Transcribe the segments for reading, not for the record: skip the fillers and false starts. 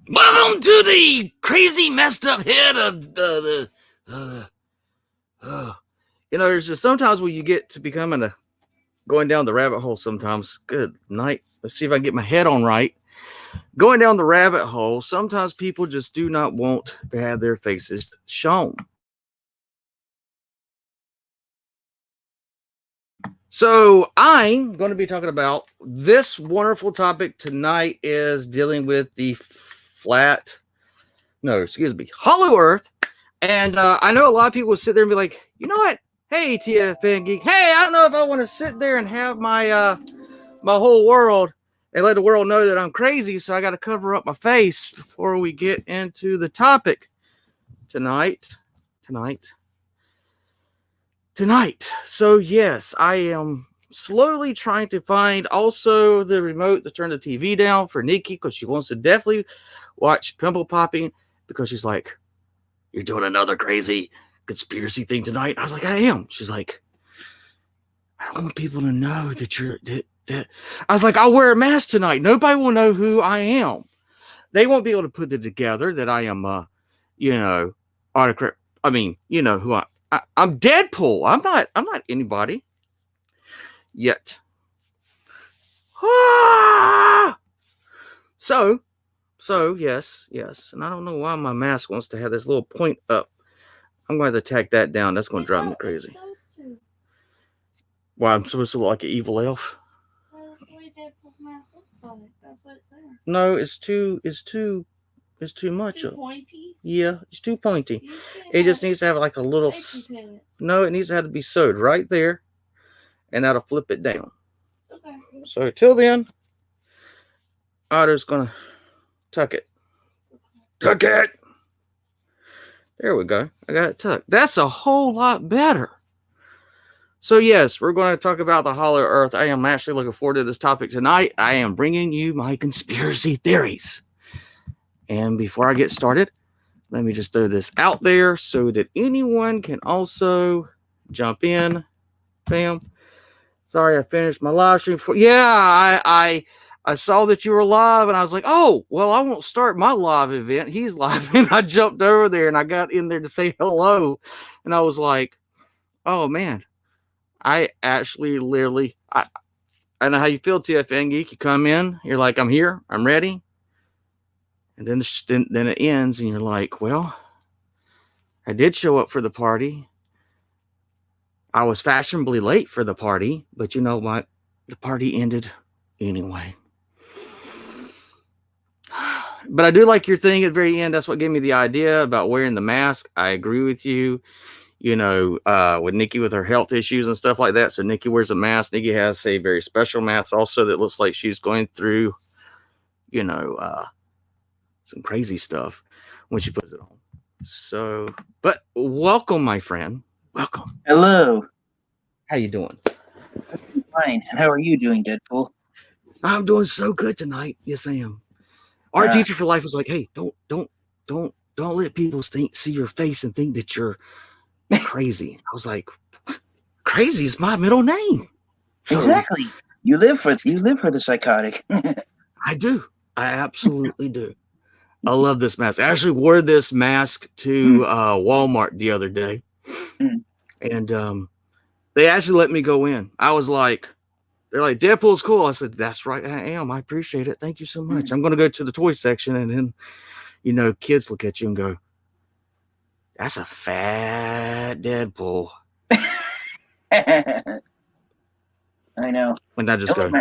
Welcome to the crazy, messed up head of there's just sometimes when you get to becoming going down the rabbit hole sometimes. Good night. Let's see if I can get my head on right. Going down the rabbit hole, sometimes people just do not want to have their faces shown. So I'm going to be talking about this wonderful topic tonight is dealing with the Hollow Earth. And I know a lot of people will sit there and be like, you know what? Hey, T.E.A. fan geek. Hey, I don't know if I want to sit there and have my my whole world and let the world know that I'm crazy. So I got to cover up my face before we get into the topic tonight. So yes, I am slowly trying to find also the remote to turn the TV down for Nikki because she wants to definitely watch Pimple Popping because she's like, you're doing another crazy conspiracy thing tonight. I was like, I am. She's like, I don't want people to know that you're that. I was like, I'll wear a mask tonight. Nobody will know who I am. They won't be able to put it together that I am autocorrect. I mean, you know who I'm Deadpool. I'm not anybody yet. So yes. And I don't know why my mask wants to have this little point up. I'm going to tack that down. That's going to drive me crazy. Why I'm supposed to look like an evil elf? Well, that's the way Deadpool's mask looks like. That's what it's there. No, it's too much. Too pointy? Yeah, it's too pointy. It just needs to have like a little. No, it needs to have to be sewed right there, and that'll flip it down. Okay. So till then, Otter's gonna tuck it. Tuck it. There we go. I got it tucked. That's a whole lot better. So yes, we're going to talk about the Hollow Earth. I am actually looking forward to this topic tonight. I am bringing you my conspiracy theories. And before I get started, let me just throw this out there so that anyone can also jump in. Bam. Sorry, I finished my live stream. I saw that you were live, and I was like, oh, well, I won't start my live event. He's live, and I jumped over there, and I got in there to say hello, and I was like, oh, man. I actually literally, I know how you feel, TFN Geek. You come in, you're like, I'm here, I'm ready. And then it ends, and you're like, well, I did show up for the party. I was fashionably late for the party, but you know what? The party ended anyway. But I do like your thing at the very end. That's what gave me the idea about wearing the mask. I agree with you. You know, with Nikki with her health issues and stuff like that. So Nikki wears a mask. Nikki has a very special mask also that looks like she's going through, some crazy stuff when she puts it on. So, but welcome, my friend. Welcome. Hello. How you doing? I'm fine. And how are you doing, Deadpool? I'm doing so good tonight. Yes, I am. Our teacher for life was like, hey, don't let people see your face and think that you're crazy. I was like, crazy is my middle name. So, exactly. You live for the psychotic. I do. I absolutely do. I love this mask. I actually wore this mask to Walmart the other day. And they actually let me go in. I was like, they're like, Deadpool's cool. I said, that's right, I am. I appreciate it. Thank you so much. I'm going to go to the toy section, and then, kids look at you and go, that's a fat Deadpool. I know. And I just go.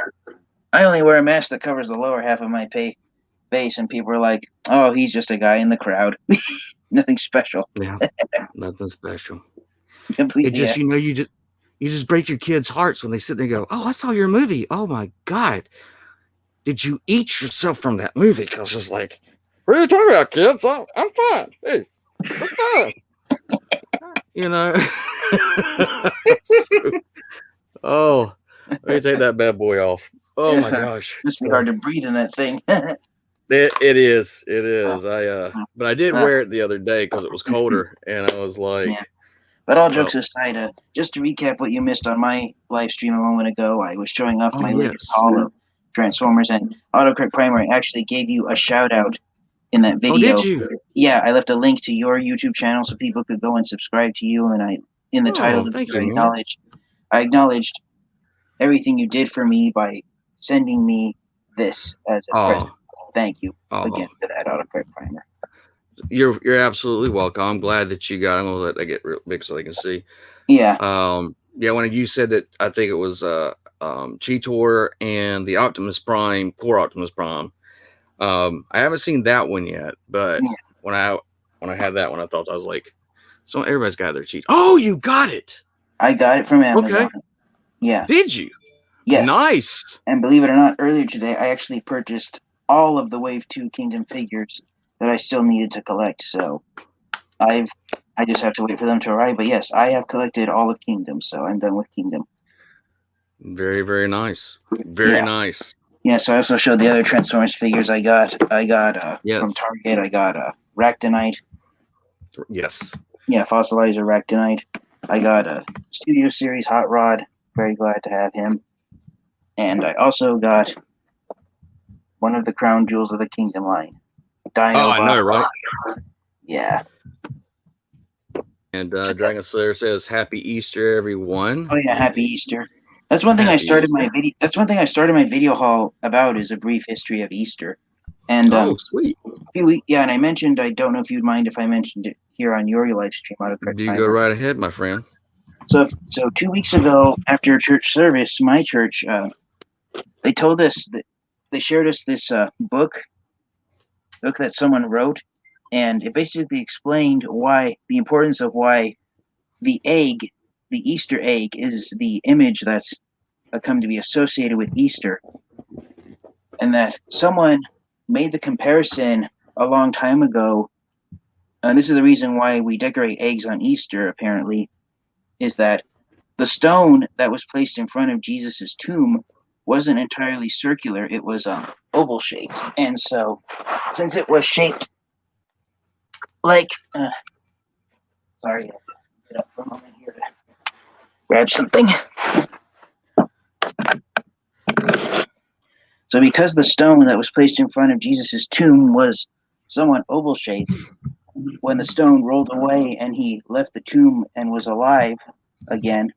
I only wear a mask that covers the lower half of my face, and people are like, "Oh, he's just a guy in the crowd. Nothing special." Yeah, nothing special. Completely. It just, you just break your kids' hearts when they sit there and go, "Oh, I saw your movie. Oh my God, did you eat yourself from that movie?" Because it's like, what are you talking about, kids? I'm fine. Hey. Oh, let me take that bad boy off. Oh my gosh, it's hard to breathe in that thing. It is. But I did wear it the other day because it was colder, and I was like. Yeah. But all jokes aside, just to recap what you missed on my live stream a moment ago, I was showing off my latest haul of Transformers, and Autocorrect Primer actually gave you a shout out in that Oh, video. did you? Yeah, I left a link to your YouTube channel so people could go and subscribe to you. And in the title, Oh, thank I you, man. acknowledged everything you did for me by sending me this as a present. Thank you again for that Autocorrect Primer. You're absolutely welcome. I'm glad that you got. I'm gonna let that get real big so they can see. Yeah. Yeah. When you said that, I think it was Cheetor and the Optimus Prime, Core Optimus Prime. I haven't seen that one yet, but Yeah. when I had that one, I thought I was like, so everybody's got their cheats. Oh, you got it. I got it from Amazon. Okay. Yeah. Did you? Yes. Nice. And believe it or not, earlier today, I actually purchased all of the Wave 2 Kingdom figures that I still needed to collect. So I just have to wait for them to arrive. But yes, I have collected all of Kingdom, so I'm done with Kingdom. Very, very nice. Very nice. Yeah, so I also showed the other Transformers figures I got. Yes. From Target, I got Ractonite. Yes. Yeah, Fossilizer Ractonite. I got a Studio Series Hot Rod. Very glad to have him. And I also got one of the crown jewels of the Kingdom line. Dino. Oh, I know, right? Yeah. And Dragon Slayer says, "Happy Easter, everyone." Oh yeah, Happy Easter. That's one thing I started my video. That's one thing I started my video haul about, is a brief history of Easter. And sweet. And I mentioned, I don't know if you'd mind if I mentioned it here on your live stream. You go right ahead, my friend. So 2 weeks ago, after church service, my church, they told us that they shared us this book that someone wrote, and it basically explained why the importance of why the egg, the Easter egg, is the image that's come to be associated with Easter, and that someone made the comparison a long time ago. And this is the reason why we decorate eggs on Easter, apparently, is that the stone that was placed in front of Jesus's tomb wasn't entirely circular. It was oval shaped. And so, since it was shaped like, sorry, I'll get up for a moment here to grab something. So because the stone that was placed in front of Jesus's tomb was somewhat oval shaped, when the stone rolled away and he left the tomb and was alive again,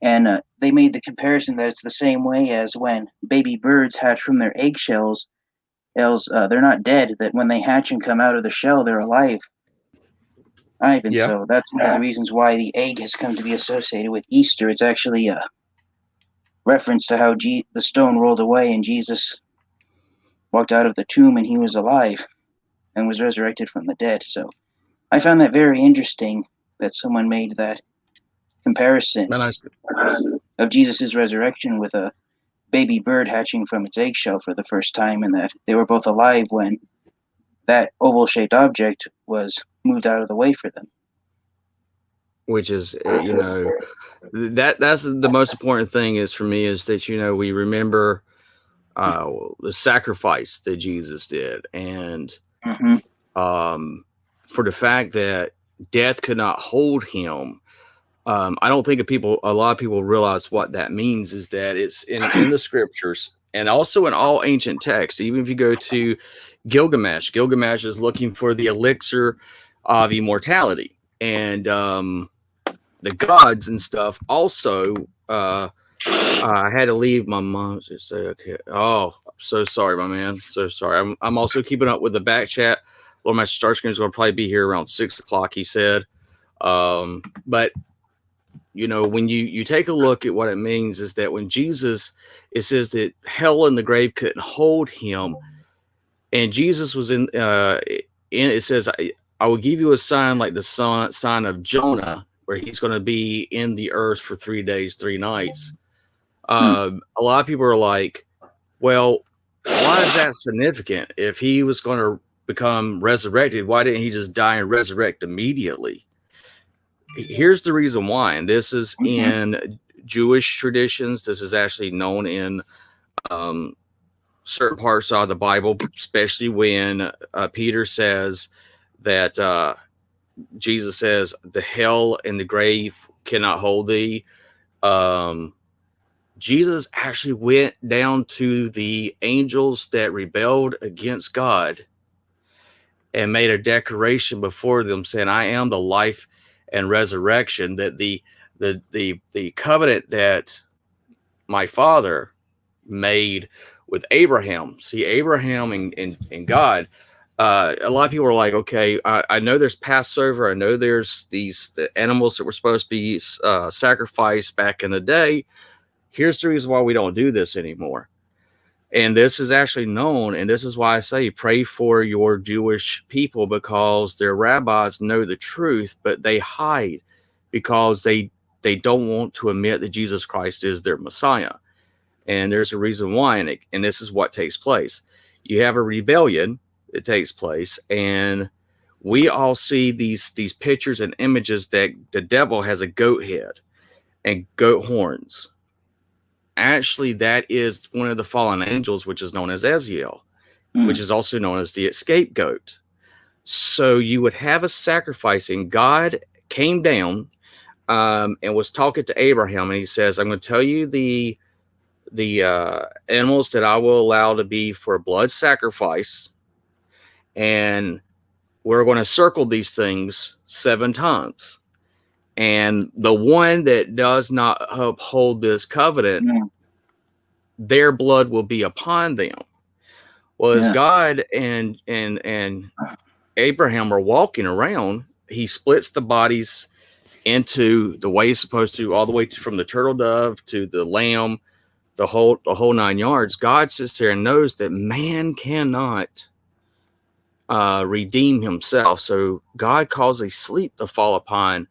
and they made the comparison that it's the same way as when baby birds hatch from their eggshells. They're not dead, that when they hatch and come out of the shell, they're alive. And so that's one of the reasons why the egg has come to be associated with Easter. It's actually a reference to how the stone rolled away and Jesus walked out of the tomb and he was alive and was resurrected from the dead. So I found that very interesting that someone made that comparison of Jesus's resurrection with a baby bird hatching from its eggshell for the first time, and that they were both alive when that oval-shaped object was moved out of the way for them. Which is, that's the most important thing is for me, is that, we remember the sacrifice that Jesus did, and for the fact that death could not hold him. I don't think a lot of people realize what that means, is that it's in the scriptures and also in all ancient texts. Even if you go to Gilgamesh is looking for the elixir of immortality, and the gods and stuff also. I had to leave. My mom just said, "Okay, oh, I'm so sorry, my man, so sorry." I'm also keeping up with the back chat. Lord Master Starscream is going to probably be here around 6 o'clock, he said. But when you take a look at what it means, is that when Jesus, it says that hell and the grave couldn't hold him, and Jesus was in it says, I will give you a sign like the sign of Jonah, where he's going to be in the earth for 3 days, 3 nights. A lot of people are like, well, why is that significant? If he was going to become resurrected, why didn't he just die and resurrect immediately? Here's the reason why, and this is in Jewish traditions. This is actually known in certain parts of the Bible, especially when Peter says that Jesus says the hell and the grave cannot hold thee. Jesus actually went down to the angels that rebelled against God and made a declaration before them saying, I am the life and resurrection, that the covenant that my father made with Abraham. See, Abraham and God, a lot of people are like, okay, I know there's Passover. I know there's the animals that were supposed to be sacrificed back in the day. Here's the reason why we don't do this anymore. And this is actually known, and this is why I say pray for your Jewish people, because their rabbis know the truth, but they hide because they don't want to admit that Jesus Christ is their Messiah. And there's a reason why, and this is what takes place. You have a rebellion that takes place, and we all see these pictures and images that the devil has a goat head and goat horns. Actually, that is one of the fallen angels, which is known as Eziel, which is also known as the scapegoat. So you would have a sacrifice, and God came down and was talking to Abraham, and he says, I'm going to tell you the animals that I will allow to be for blood sacrifice, and we're going to circle these things 7 times. And the one that does not uphold this covenant, their blood will be upon them. Well, as God and Abraham are walking around, he splits the bodies into the way he's supposed to, all the way from the turtle dove to the lamb, the whole 9 yards. God sits there and knows that man cannot redeem himself. So God causes a sleep to fall upon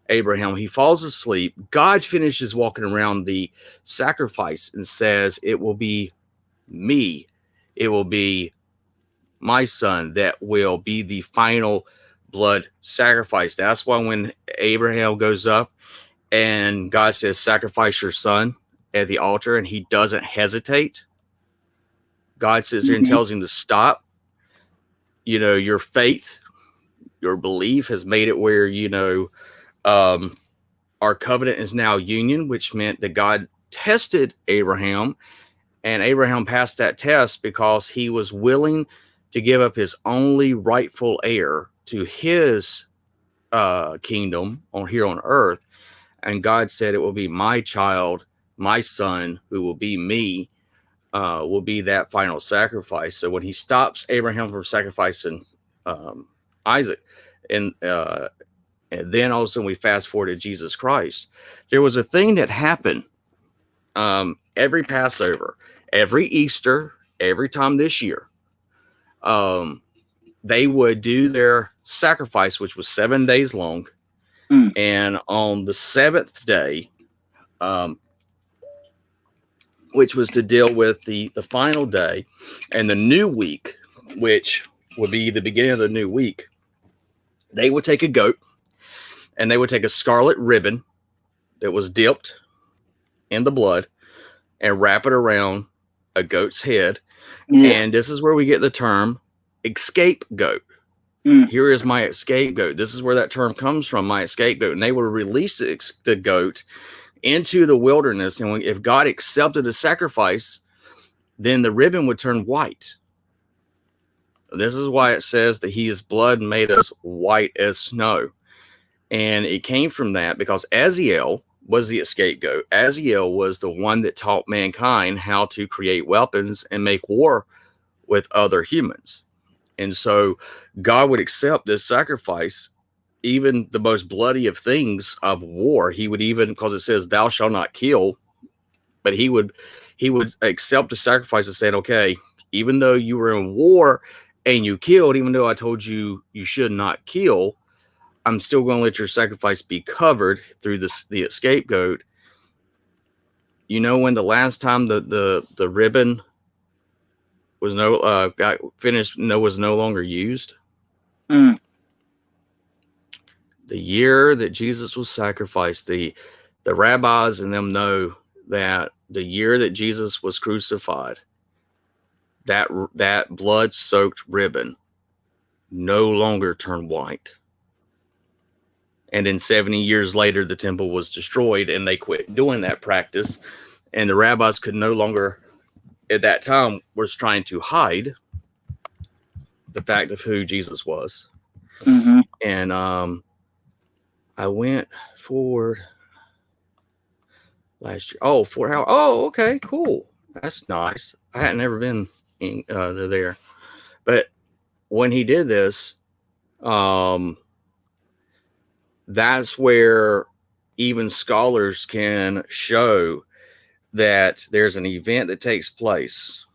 Abraham. He falls asleep. God finishes walking around the sacrifice and says, it will be me. It will be my son that will be the final blood sacrifice. That's why when Abraham goes up and God says, sacrifice your son at the altar, and he doesn't hesitate, God sits there and tells him to stop. You know, your faith, your belief has made it where, you know, our covenant is now union, which meant that God tested Abraham, and Abraham passed that test because he was willing to give up his only rightful heir to his kingdom here on earth. And God said, it will be my child, my son, who will be me, will be that final sacrifice. So when he stops Abraham from sacrificing Isaac, and then all of a sudden we fast forward to Jesus Christ, there was a thing that happened every Passover, every Easter, every time this year. They would do their sacrifice, which was 7 days long. And on the 7th day, which was to deal with the final day and the new week, which would be the beginning of the new week, they would take a goat and they would take a scarlet ribbon that was dipped in the blood and wrap it around a goat's head. And this is where we get the term scapegoat. Here is my scapegoat. This is where that term comes from, my scapegoat. And they would release the goat into the wilderness. And if God accepted the sacrifice, then the ribbon would turn white. This is why it says that his blood made us white as snow. And it came from that because Eziel was the scapegoat. Eziel was the one that taught mankind how to create weapons and make war with other humans. And so God would accept this sacrifice, even the most bloody of things of war. He would even, because it says, thou shalt not kill, but he would accept the sacrifice and saying, okay, even though you were in war and you killed, even though I told you you should not kill, I'm still going to let your sacrifice be covered through the scapegoat. You know, when the last time the ribbon was got finished, was no longer used? The year that Jesus was sacrificed, the rabbis and them know that the year that Jesus was crucified, that blood-soaked ribbon no longer turned white. And then 70 years later, the temple was destroyed and they quit doing that practice. And the rabbis could no longer, at that time, was trying to hide the fact of who Jesus was. Mm-hmm. And I went for last year. Oh, 4 hours. Oh, okay, cool. That's nice. I hadn't ever been in there, but when he did this, that's where even scholars can show that there's an event that takes place,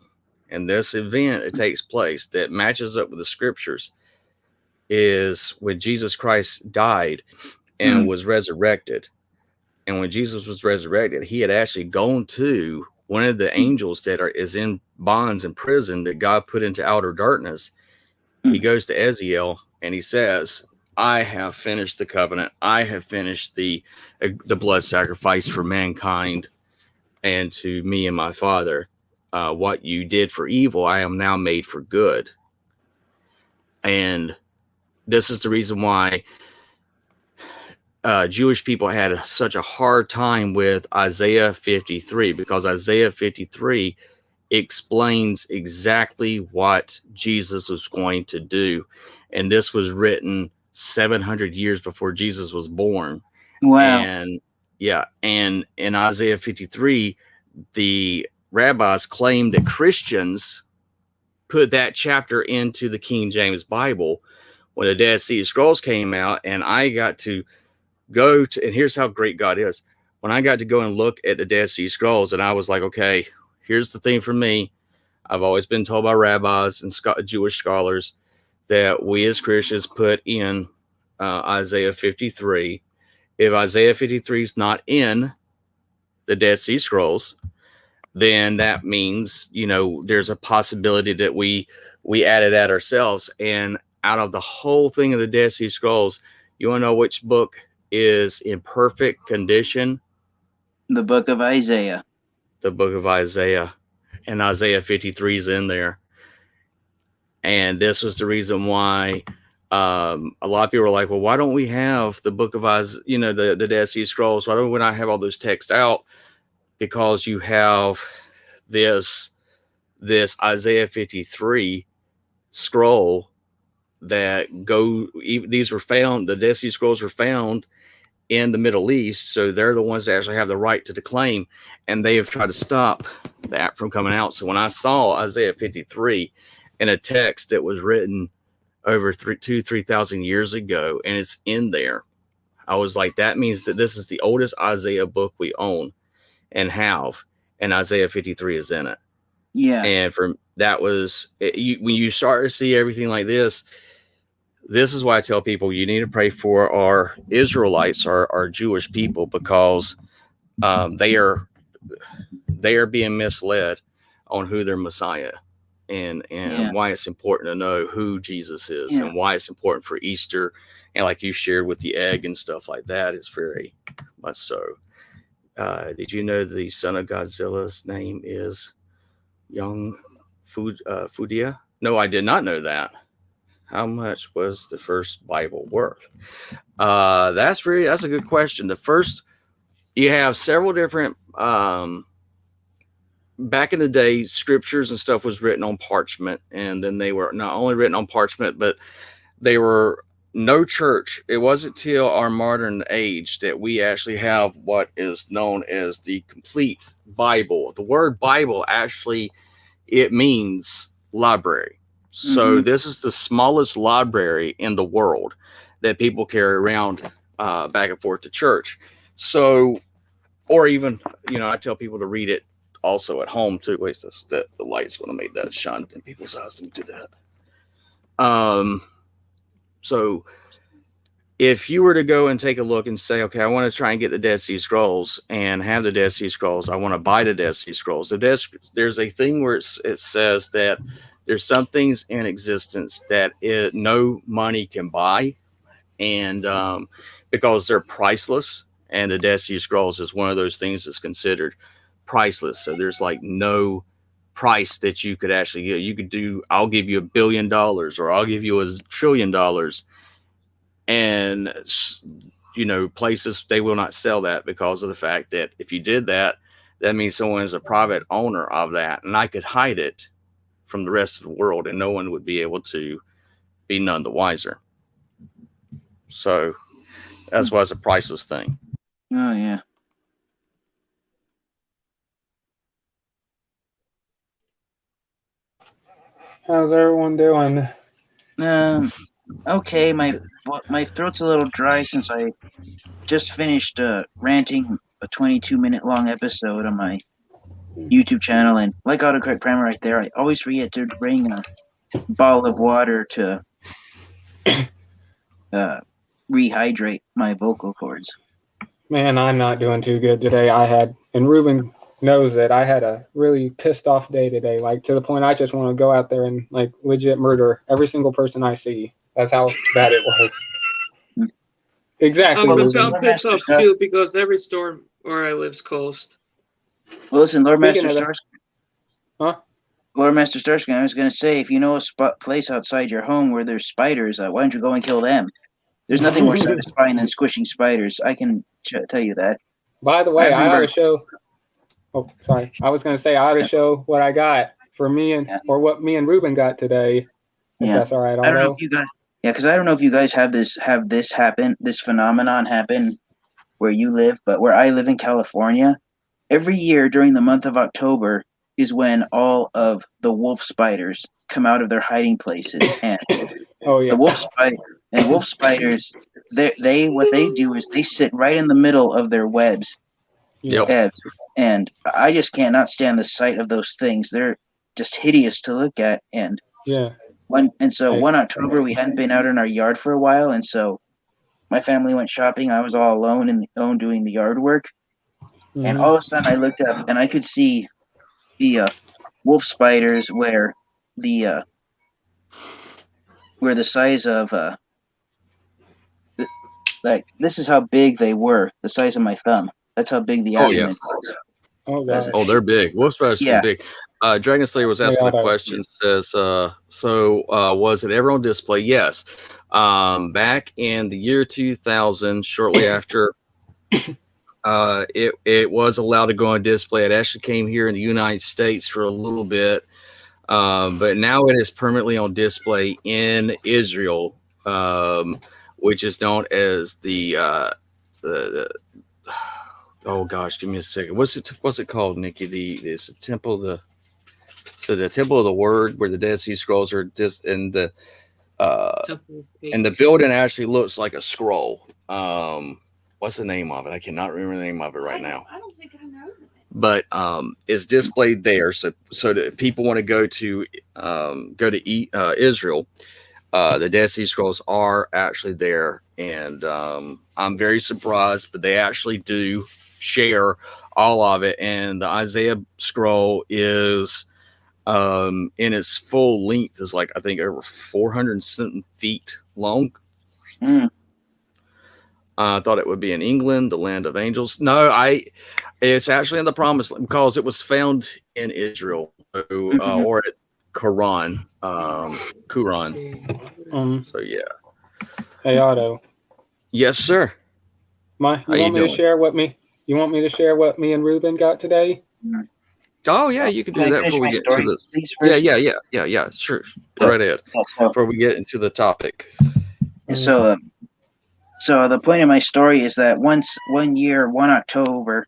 and this event that takes place that matches up with the scriptures is when Jesus Christ died and was resurrected. And when Jesus was resurrected, he had actually gone to one of the angels that is in bonds in prison that God put into outer darkness. He goes to Eziel and he says, I have finished the covenant. I have finished the blood sacrifice for mankind and to me and my Father. What you did for evil, I am now made for good. And this is the reason why Jewish people had such a hard time with Isaiah 53, because Isaiah 53 explains exactly what Jesus was going to do. And this was written 700 years before Jesus was born. Wow. And yeah, and in Isaiah 53, the rabbis claimed that Christians put that chapter into the King James Bible when the Dead Sea Scrolls came out. And I got to go to, and here's how great God is. When I got to go and look at the Dead Sea Scrolls, and I was like, okay, here's the thing for me. I've always been told by rabbis and Jewish scholars that we as Christians put in Isaiah 53. If Isaiah 53 is not in the Dead Sea Scrolls, then that means, you know, there's a possibility that we added that ourselves. And out of the whole thing of the Dead Sea Scrolls, you want to know which book is in perfect condition? The book of Isaiah. The book of Isaiah. And Isaiah 53 is in there. And this was the reason why a lot of people were like, well, why don't we have the book of Isaiah, you know, the Dead Sea Scrolls? Why don't we not have all those texts out? Because you have this Isaiah 53 scroll that these were found, the Dead Sea Scrolls were found in the Middle East, so they're the ones that actually have the right to claim, and they have tried to stop that from coming out. So when I saw Isaiah 53 in a text that was written over 3,000 years ago, and it's in there, I was like, that means that this is the oldest Isaiah book we own and have, and Isaiah 53 is in it. Yeah. And from that was when you start to see everything like this. This is why I tell people you need to pray for our Israelites, our Jewish people, because they are being misled on who their Messiah and why it's important to know who Jesus is and why it's important for Easter. And like you shared with the egg and stuff like that, is very much so. Did you know the son of Godzilla's name is Young Fudia? No, I did not know that. How much was the first Bible worth? That's a good question. The first, you have several different, back in the day, scriptures and stuff was written on parchment, and then they were not only written on parchment, but they were no church. It wasn't till our modern age that we actually have what is known as the complete Bible. The word Bible actually, it means library. So this is the smallest library in the world that people carry around back and forth to church. So, or even, you know, I tell people to read it also at home too. Wait, the light's going to make that shine in people's eyes. Let me do that. So if you were to go and take a look and say, okay, I want to try and get the Dead Sea Scrolls and have the Dead Sea Scrolls, I want to buy the Dead Sea Scrolls. There's a thing where it says that there's some things in existence that no money can buy, and because they're priceless, and the Dead Sea Scrolls is one of those things that's considered priceless. So there's like no price that you could actually get. You could do, I'll give you $1 billion, or I'll give you $1 trillion. And, you know, places, they will not sell that because of the fact that if you did that, that means someone is a private owner of that. And I could hide it from the rest of the world and no one would be able to be none the wiser. So that's why it's a priceless thing. Oh yeah. How's everyone doing? Okay. My throat's a little dry since I just finished ranting a 22-minute long episode on my YouTube channel, and like Autocorrect Primer right there, I always forget to bring a bottle of water to rehydrate my vocal cords. Man, I'm not doing too good today. And Ruben knows that I had a really pissed off day today, like to the point I just want to go out there and like legit murder every single person I see. That's how bad it was. Exactly, Well, Ruben. listen, I'm pissed off too because every store where I live's closed. Well, listen, Lord Speaking Master of that- Starscream. Huh? Lord Master Starscream, I was going to say, if you know a place outside your home where there's spiders, why don't you go and kill them? There's nothing more satisfying than squishing spiders. I can tell you that. By the way, I ought remember- to show. Oh, sorry. I was going to say I ought to show what I got for me or what me and Ruben got today. If Yeah. that's all right. I don't know if you guys. Yeah, because I don't know if you guys have this happen, this phenomenon happen where you live, but where I live in California, every year during the month of October is when all of the wolf spiders come out of their hiding places, and Oh yeah. the wolf spiders, what they do is they sit right in the middle of their webs. Yep. And I just cannot stand the sight of those things. They're just hideous to look at. And Yeah. one October we hadn't been out in our yard for a while, and so my family went shopping. I was all alone doing the yard work, and all of a sudden I looked up and I could see the wolf spiders where the size of like this is how big they were, the size of my thumb. That's how big the abdomen was. Oh god. Oh, they're big. Wolf spiders Yeah. are big. Dragon Slayer was asking a Yeah. question. Says, was it ever on display? Yes. Back in the year 2000, shortly after, it was allowed to go on display. It actually came here in the United States for a little bit, but now it is permanently on display in Israel, which is known as the oh gosh, give me a second. What's it called, Nikki? It's the temple the temple of the word where the Dead Sea Scrolls are and the building actually looks like a scroll. What's the name of it? I cannot remember the name of it right now. I don't think I know the name. But it's displayed there, so that people want to go to Israel. The Dead Sea Scrolls are actually there, and I'm very surprised, but they actually do share all of it. And the Isaiah scroll is in its full length is like I think over 400 something feet long. I thought it would be in England, the land of angels. No, it's actually in the promised land because it was found in Israel or at Quran. So yeah. Hey Otto. Yes, sir. You want me to share what me and Ruben got today? Oh yeah, you can do that before we get to the yeah. Sure, go right ahead. Before we get into the topic. So the point of my story is that one October,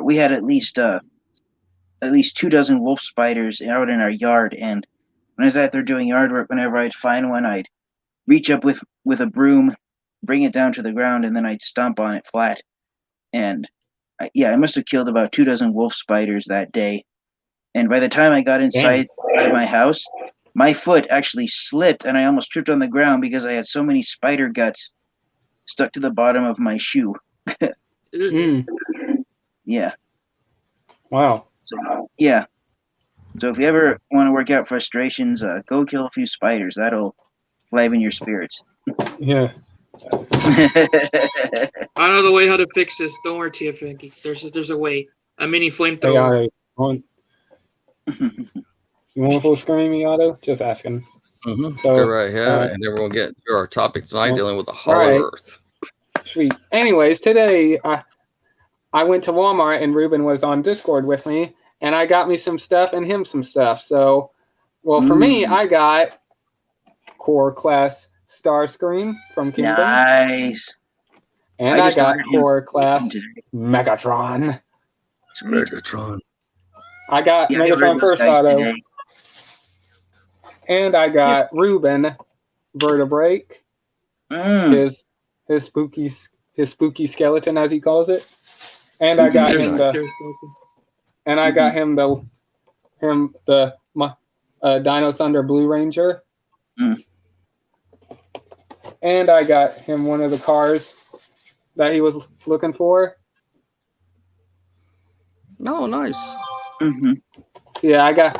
we had at least 2 dozen wolf spiders out in our yard, and when I was out there doing yard work, whenever I'd find one, I'd reach up with a broom, bring it down to the ground, and then I'd stomp on it flat. And I must have killed about 2 dozen wolf spiders that day. And by the time I got inside my house, my foot actually slipped, and I almost tripped on the ground because I had so many spider guts stuck to the bottom of my shoe. Yeah. Wow. So, yeah. So if you ever want to work out frustrations, go kill a few spiders. That'll liven your spirits. Yeah. I know the way how to fix this. Don't worry, T.E.A. There's a way. A mini flamethrower. You want full screen, me, Otto? Just asking. So, go right ahead, and then we'll get to our topic tonight, dealing with the Hollow Earth. Sweet. Anyways, today I went to Walmart and Ruben was on Discord with me, and I got me some stuff and him some stuff. So, well, for me, I got Core Class Starscream from Kingdom. Nice. And I just got ordered him Core Class today. Megatron. Sweet. Megatron. I got Yeah, I ordered Megatron those First guys Auto. today. And I got Ruben Vertebrake. Mm. His spooky skeleton, as he calls it. And I got There's him the the scary skeleton. and I got him the Dino Thunder Blue Ranger. Mm. And I got him one of the cars that he was looking for. Oh, nice. Mm-hmm. So yeah,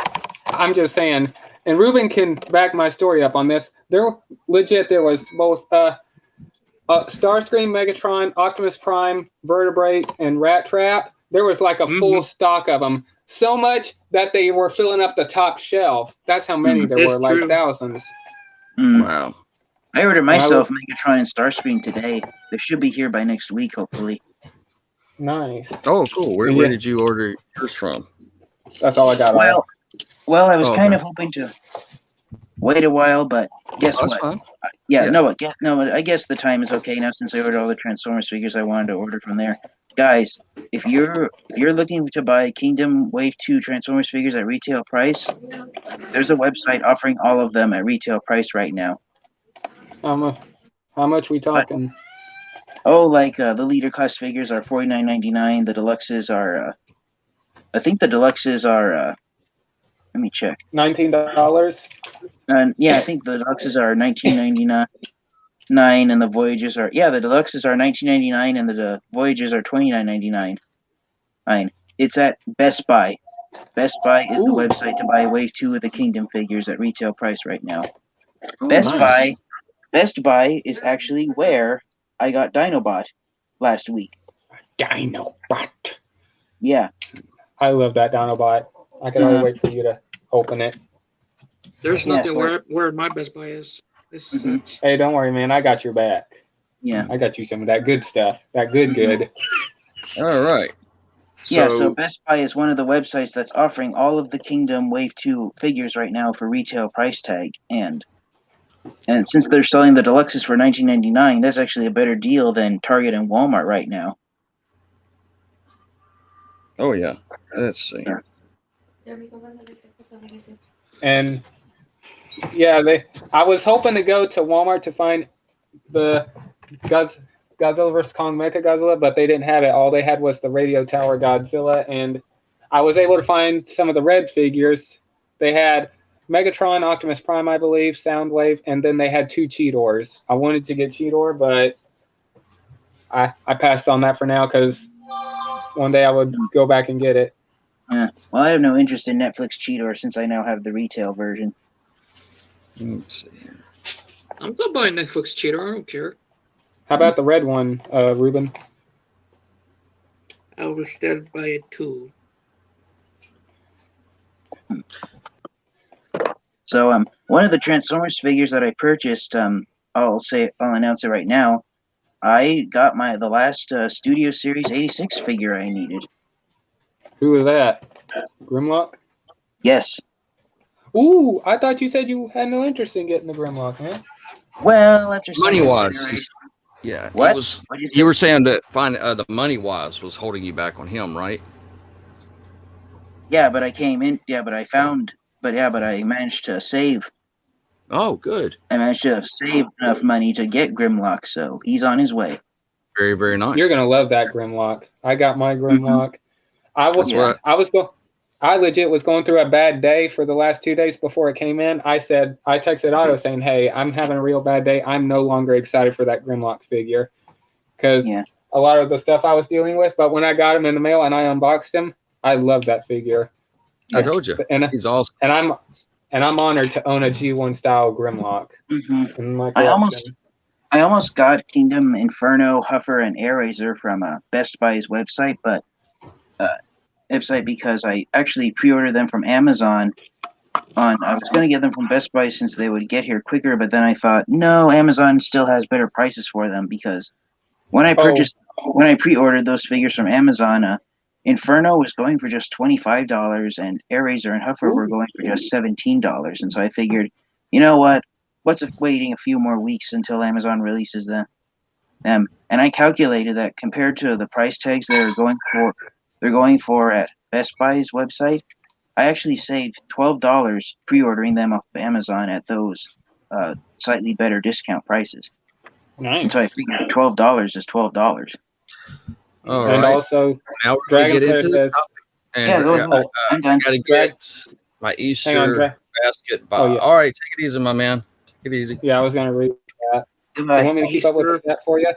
I'm just saying, and Ruben can back my story up on this. There was both Starscream, Megatron, Optimus Prime, Vertebrate, and Rat Trap. There was like a full stock of them. So much that they were filling up the top shelf. That's how many there It's were, like true. thousands. Mm. Wow. I ordered myself Megatron and Starscream today. They should be here by next week, hopefully. Nice. Oh, cool. Where Yeah. did you order yours from? That's all I got. Well, I was Oh, kind okay. of hoping to wait a while, but guess That's what? fine. Yeah, Yeah. I guess the time is okay now since I ordered all the Transformers figures I wanted to order from there. Guys, if you're looking to buy Kingdom Wave 2 Transformers figures at retail price, there's a website offering all of them at retail price right now. How much we talking? The leader class figures are $49.99. The deluxes are I think the deluxes are let me check. $19. Yeah, I think the deluxes are $19.99. And the Voyagers are the deluxes are $19.99 and the Voyagers are $29.99. It's at Best Buy. Best Buy is the website to buy Wave 2 of the Kingdom figures at retail price right now. Oh, Best nice. Buy is actually where I got Dinobot last week. Dinobot. Yeah. I love that Dinobot. I can only wait for you to open it. There's nothing where my Best Buy is. Hey, don't worry, man. I got your back. Yeah. I got you some of that good stuff. That good. All right. So Best Buy is one of the websites that's offering all of the Kingdom Wave 2 figures right now for retail price tag. And since they're selling the deluxes for $19.99, that's actually a better deal than Target and Walmart right now. Oh, yeah. Let's see. And yeah, I was hoping to go to Walmart to find the Godzilla vs. Kong Mecha Godzilla, but they didn't have it. All they had was the Radio Tower Godzilla, and I was able to find some of the red figures. They had Megatron, Optimus Prime, I believe, Soundwave, and then they had 2 Cheetors. I wanted to get Cheetor, but I passed on that for now because one day I would go back and get it. Yeah. Well, I have no interest in Netflix Cheetor since I now have the retail version. Let's see. I'm still buying Netflix Cheetor. I don't care. How about the red one, Ruben? I will still buy it too. So one of the Transformers figures that I purchased, I'll announce it right now. I got the last Studio Series 86 figure I needed. Who was that? Grimlock? Yes. Ooh, I thought you said you had no interest in getting the Grimlock, man. Well, after some Money-wise, consideration- yeah. What? You were saying that the money-wise was holding you back on him, right? Yeah, but I came in. Yeah, but I managed to save. Oh, good. I managed to save enough money to get Grimlock, so he's on his way. Very, very nice. You're gonna love that Grimlock. I got my Grimlock. I legit was going through a bad day for the last 2 days before it came in. I texted Otto saying, "Hey, I'm having a real bad day. I'm no longer excited for that Grimlock figure because a lot of the stuff I was dealing with. But when I got him in the mail and I unboxed him, I love that figure. I told you, he's awesome. And I'm honored to own a G1 style Grimlock. Mm-hmm. In my I almost got Kingdom, Inferno, Huffer, and Airazor from Best Buy's website, but because I actually pre-ordered them from Amazon. I was going to get them from Best Buy since they would get here quicker, but then I thought, no, Amazon still has better prices for them because when I pre-ordered those figures from Amazon, Inferno was going for just $25, and Airazor and Huffer were going for just $17. And so I figured, you know what? waiting a few more weeks until Amazon releases them. And I calculated that compared to the price tags they're going for at Best Buy's website, I actually saved $12 pre-ordering them off of Amazon at those slightly better discount prices. Nice. And so I figured $12 is $12. All And right. also, Now we're going Dragon to get Slayer into says, the topic. And Yeah, go ahead. I'm done. I got to get my Easter basket. Oh, yeah. All right, take it easy, my man. Take it easy. Yeah, I was going to read that. Do you Goodbye. want me to keep up with that for you?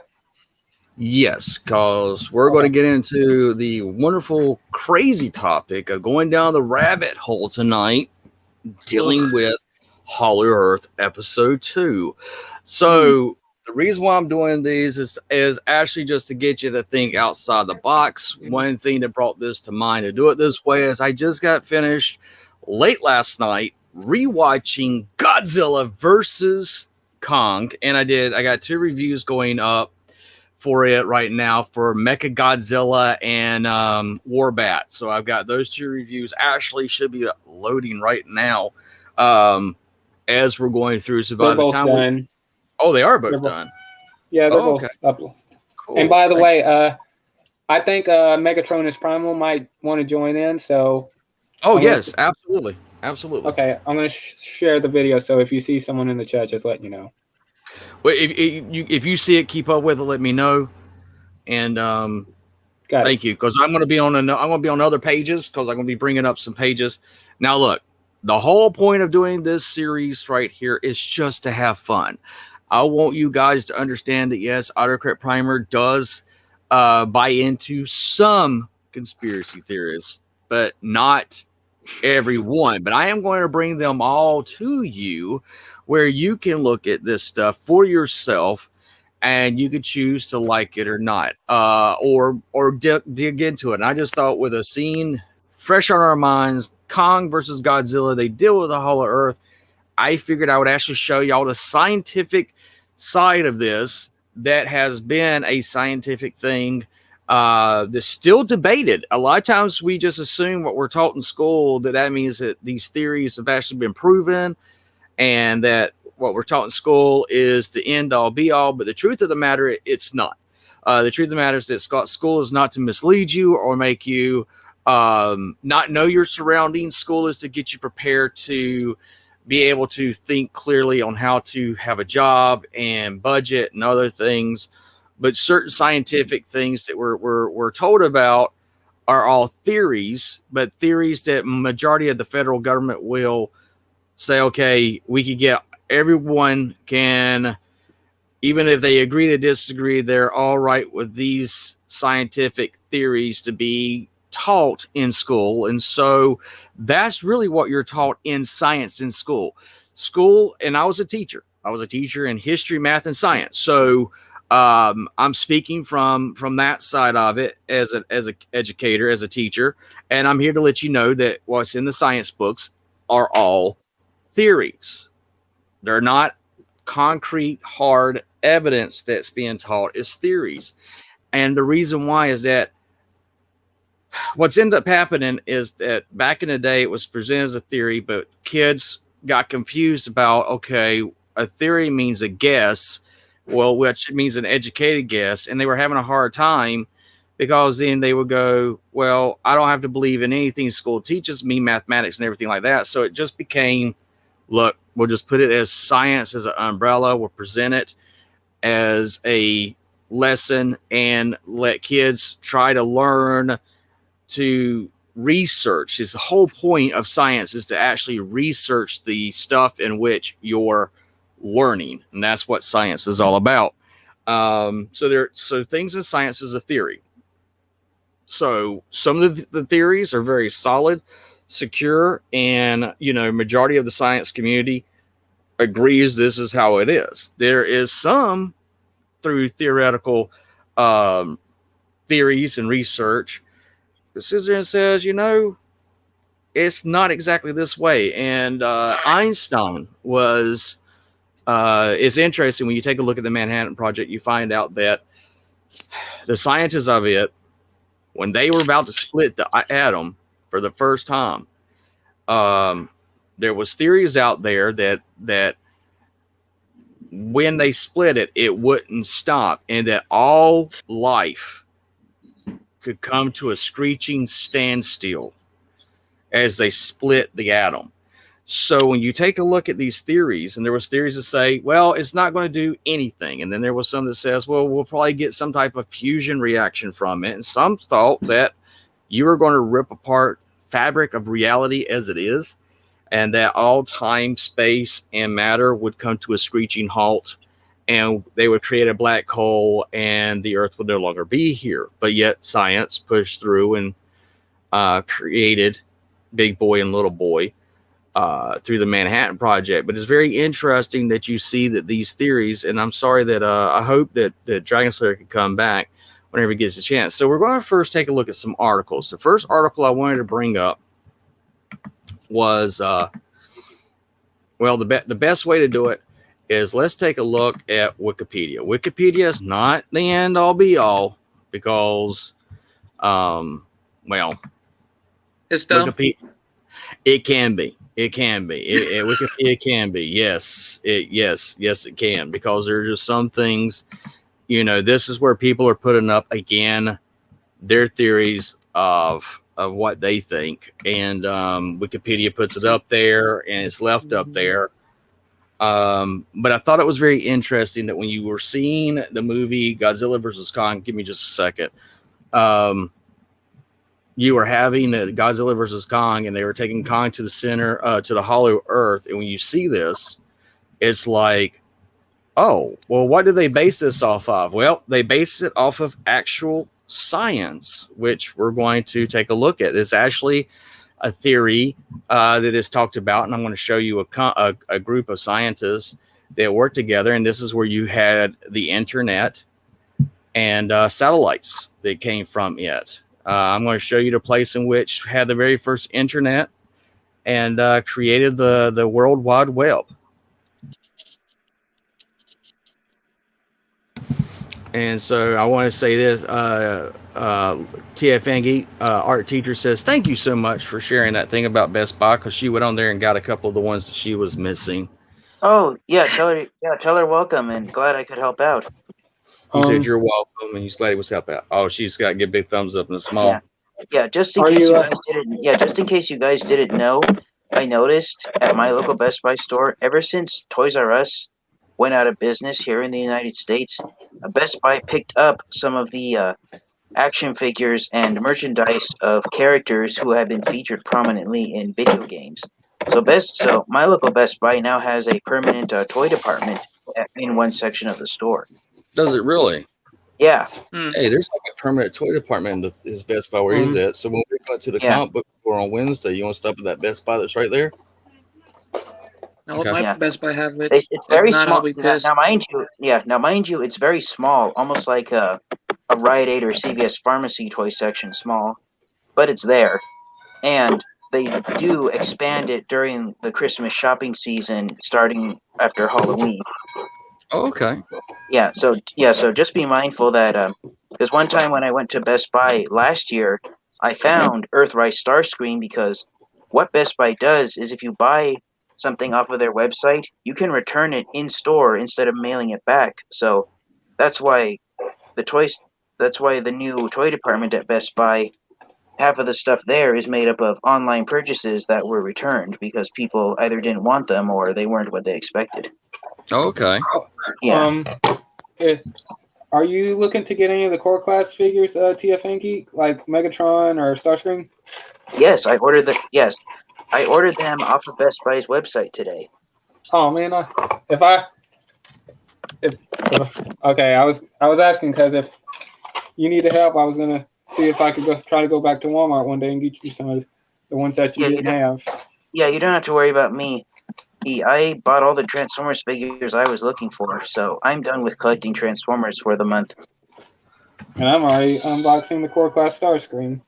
Yes, because we're going to get into the wonderful, crazy topic of going down the rabbit hole tonight, dealing with Hollow Earth episode 2. So the reason why I'm doing these is actually just to get you to think outside the box. One thing that brought this to mind to do it this way is I just got finished late last night rewatching Godzilla versus Kong, and I got 2 reviews going up for it right now for Mecha Godzilla and Warbat. So I've got those 2 reviews actually should be loading right now as we're going through. So by They're the both time done. they are both done. Yeah, they're both up. Cool. And by the way, I think Megatronus Primal might want to join in. So. Yes, absolutely. Okay, I'm going to share the video. So if you see someone in the chat, just let you know. Well, if you see it, keep up with it. Let me know. And thank you, because I'm going to be on other pages because I'm going to be bringing up some pages. Now, look, the whole point of doing this series right here is just to have fun. I want you guys to understand that yes, Autocorrect Primer does buy into some conspiracy theorists, but not everyone. But I am going to bring them all to you where you can look at this stuff for yourself and you could choose to like it or not, or dig into it. And I just thought with a scene fresh on our minds, Kong versus Godzilla, they deal with the Hollow Earth. I figured I would actually show y'all the scientific side of this that has been a scientific thing that's still debated. A lot of times we just assume what we're taught in school that means that these theories have actually been proven and that what we're taught in school is the end all be all. But the truth of the matter, it's not. The truth of the matter is that school is not to mislead you or make you not know your surroundings. School is to get you prepared to be able to think clearly on how to have a job and budget and other things. But certain scientific things that we're told about are all theories, but theories that majority of the federal government will say, okay, we could get everyone can, even if they agree to disagree, they're all right with these scientific theories to be taught in school. And so that's really what you're taught in science in school. And I was a teacher. I was a teacher in history, math, and science. So I'm speaking from that side of it as an educator, as a teacher. And I'm here to let you know that what's in the science books are all theories. They're not concrete, hard evidence that's being taught. It's theories. And the reason why is that what's ended up happening is that back in the day, it was presented as a theory, but kids got confused about, okay, a theory means a guess, well, which means an educated guess. And they were having a hard time because then they would go, well, I don't have to believe in anything school teaches me, mathematics and everything like that. So it just became, look, we'll just put it as science as an umbrella. We'll present it as a lesson and let kids try to learn to research. Is the whole point of science is to actually research the stuff in which you're learning, and that's what science is all about. So things in science is a theory. So some of the theories are very solid, secure, and majority of the science community agrees this is how it is. There is some through theoretical theories and research that sits there and says, it's not exactly this way. And Einstein was, it's interesting when you take a look at the Manhattan Project, you find out that the scientists of it, when they were about to split the atom for the first time, there was theories out there that when they split it, it wouldn't stop, and that all life could come to a screeching standstill as they split the atom. So when you take a look at these theories, and there was theories that say, well, it's not going to do anything. And then there was some that says, well, we'll probably get some type of fusion reaction from it. And some thought that you were going to rip apart fabric of reality as it is, and that all time, space, and matter would come to a screeching halt, and they would create a black hole, and the Earth would no longer be here. But yet science pushed through and created Big Boy and Little Boy through the Manhattan Project. But it's very interesting that you see that these theories, and I'm sorry that I hope that Dragon Slayer can come back whenever he gets a chance. So we're going to first take a look at some articles. The first article I wanted to bring up was, well, the best way to do it is let's take a look at Wikipedia. Wikipedia is not the end all be all because, well, It's dumb. Wikipedia, it can be. It can be. It can be. Yes. Yes, it can, because there are just some things, this is where people are putting up again their theories of what they think, and Wikipedia puts it up there and it's left up there. But I thought it was very interesting that when you were seeing the movie Godzilla versus Kong, give me just a second. You were having Godzilla versus Kong, and they were taking Kong to the center, to the hollow earth. And when you see this, it's like, oh, well, what do they base this off of? Well, they base it off of actual science, which we're going to take a look at. It's actually a theory that is talked about, and I'm going to show you a group of scientists that work together. And this is where you had the internet and satellites that came from it. I'm going to show you the place in which had the very first internet and created the World Wide Web. And so I want to say this, T.E.A. art teacher says, thank you so much for sharing that thing about Best Buy, because she went on there and got a couple of the ones that she was missing. Oh, yeah, tell her welcome, and glad I could help out. He said you're welcome, and he's glad he was help out. Oh, she's got to give big thumbs up in the small. Yeah, just in case you guys didn't know, I noticed at my local Best Buy store, ever since Toys R Us went out of business here in the United States, Best Buy picked up some of the action figures and merchandise of characters who have been featured prominently in video games. So my local Best Buy now has a permanent toy department in one section of the store. Does it really? Yeah. Hey, there's like a permanent toy department in his Best Buy where he's at. So when we go to the comic book store on Wednesday, you want to stop at that Best Buy that's right there? No, my Best Buy have it. It's very not, small. I'll be pissed. Now, mind you, it's very small, almost like a Rite Aid or CVS pharmacy toy section small, but it's there. And they do expand it during the Christmas shopping season, starting after Halloween. Oh, okay. So just be mindful that because one time when I went to Best Buy last year, I found Earthrise Starscream, because what Best Buy does is if you buy something off of their website, you can return it in store instead of mailing it back. So that's why the new toy department at Best Buy, half of the stuff there is made up of online purchases that were returned because people either didn't want them or they weren't what they expected. Okay. Yeah. Are you looking to get any of the core class figures, TFN, like Megatron or Starscream? Yes, I ordered them off of Best Buy's website today. Oh man, I was asking because if you needed help, I was gonna see if I could try to go back to Walmart one day and get you some of the ones that you didn't have. Yeah, you don't have to worry about me. I bought all the Transformers figures I was looking for, so I'm done with collecting Transformers for the month. And I'm already unboxing the core class Starscream.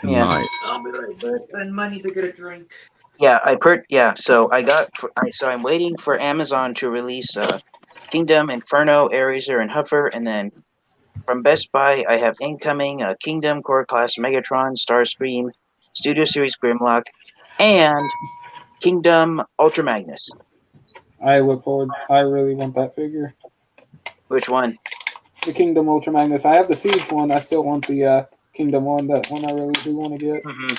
Yeah. Nice. I'll be right back. Spend money to get a drink. Yeah, so I'm waiting for Amazon to release Kingdom, Inferno, Eraser, and Huffer, and then from Best Buy I have incoming Kingdom, Core Class, Megatron, Starscream, Studio Series Grimlock, and Kingdom Ultra Magnus. I look forward. I really want that figure. Which one? The Kingdom Ultra Magnus. I have the Siege one. I still want the Kingdom one. That one I really do want to get. Mm-hmm.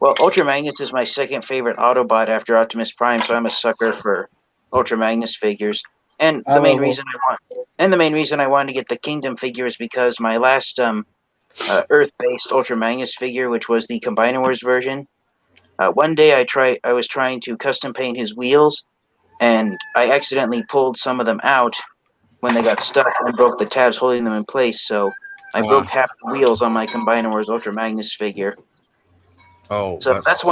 Well, Ultra Magnus is my second favorite Autobot after Optimus Prime, so I'm a sucker for Ultra Magnus figures. And the main reason I wanted to get the Kingdom figure is because my last Earth-based Ultra Magnus figure, which was the Combiner Wars version, one day I was trying to custom paint his wheels, and I accidentally pulled some of them out when they got stuck and broke the tabs holding them in place. So I broke half the wheels on my Combiner Wars Ultra Magnus figure. Oh, So that's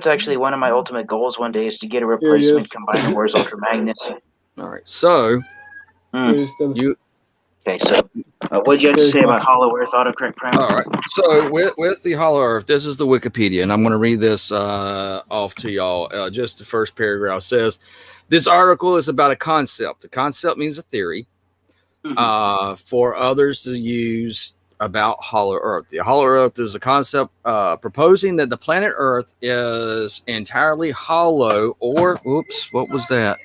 actually one of my ultimate goals one day is to get a replacement Combiner Wars Ultra Magnus. All right. So you okay? So what did you have to say about Hollow Earth Autocorrect Primer? All right. So with the Hollow Earth, this is the Wikipedia, and I'm going to read this off to y'all. Just the first paragraph says, "This article is about a concept. A concept means a theory for others to use about Hollow Earth. The Hollow Earth is a concept proposing that the planet Earth is entirely hollow, or oops, what was that?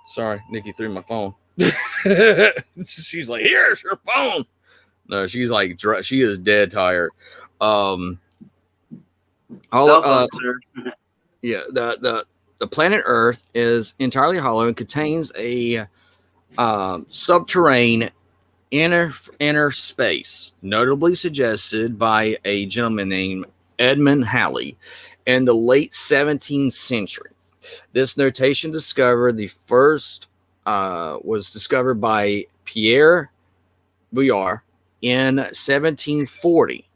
Sorry, Nikki threw my phone." She's like, "Here's your phone." No, she's like, she is dead tired. Yeah, the planet Earth is entirely hollow and contains a subterranean inner space, notably suggested by a gentleman named Edmund Halley in the late 17th century. This notation was discovered by Pierre Bouillard in 1740.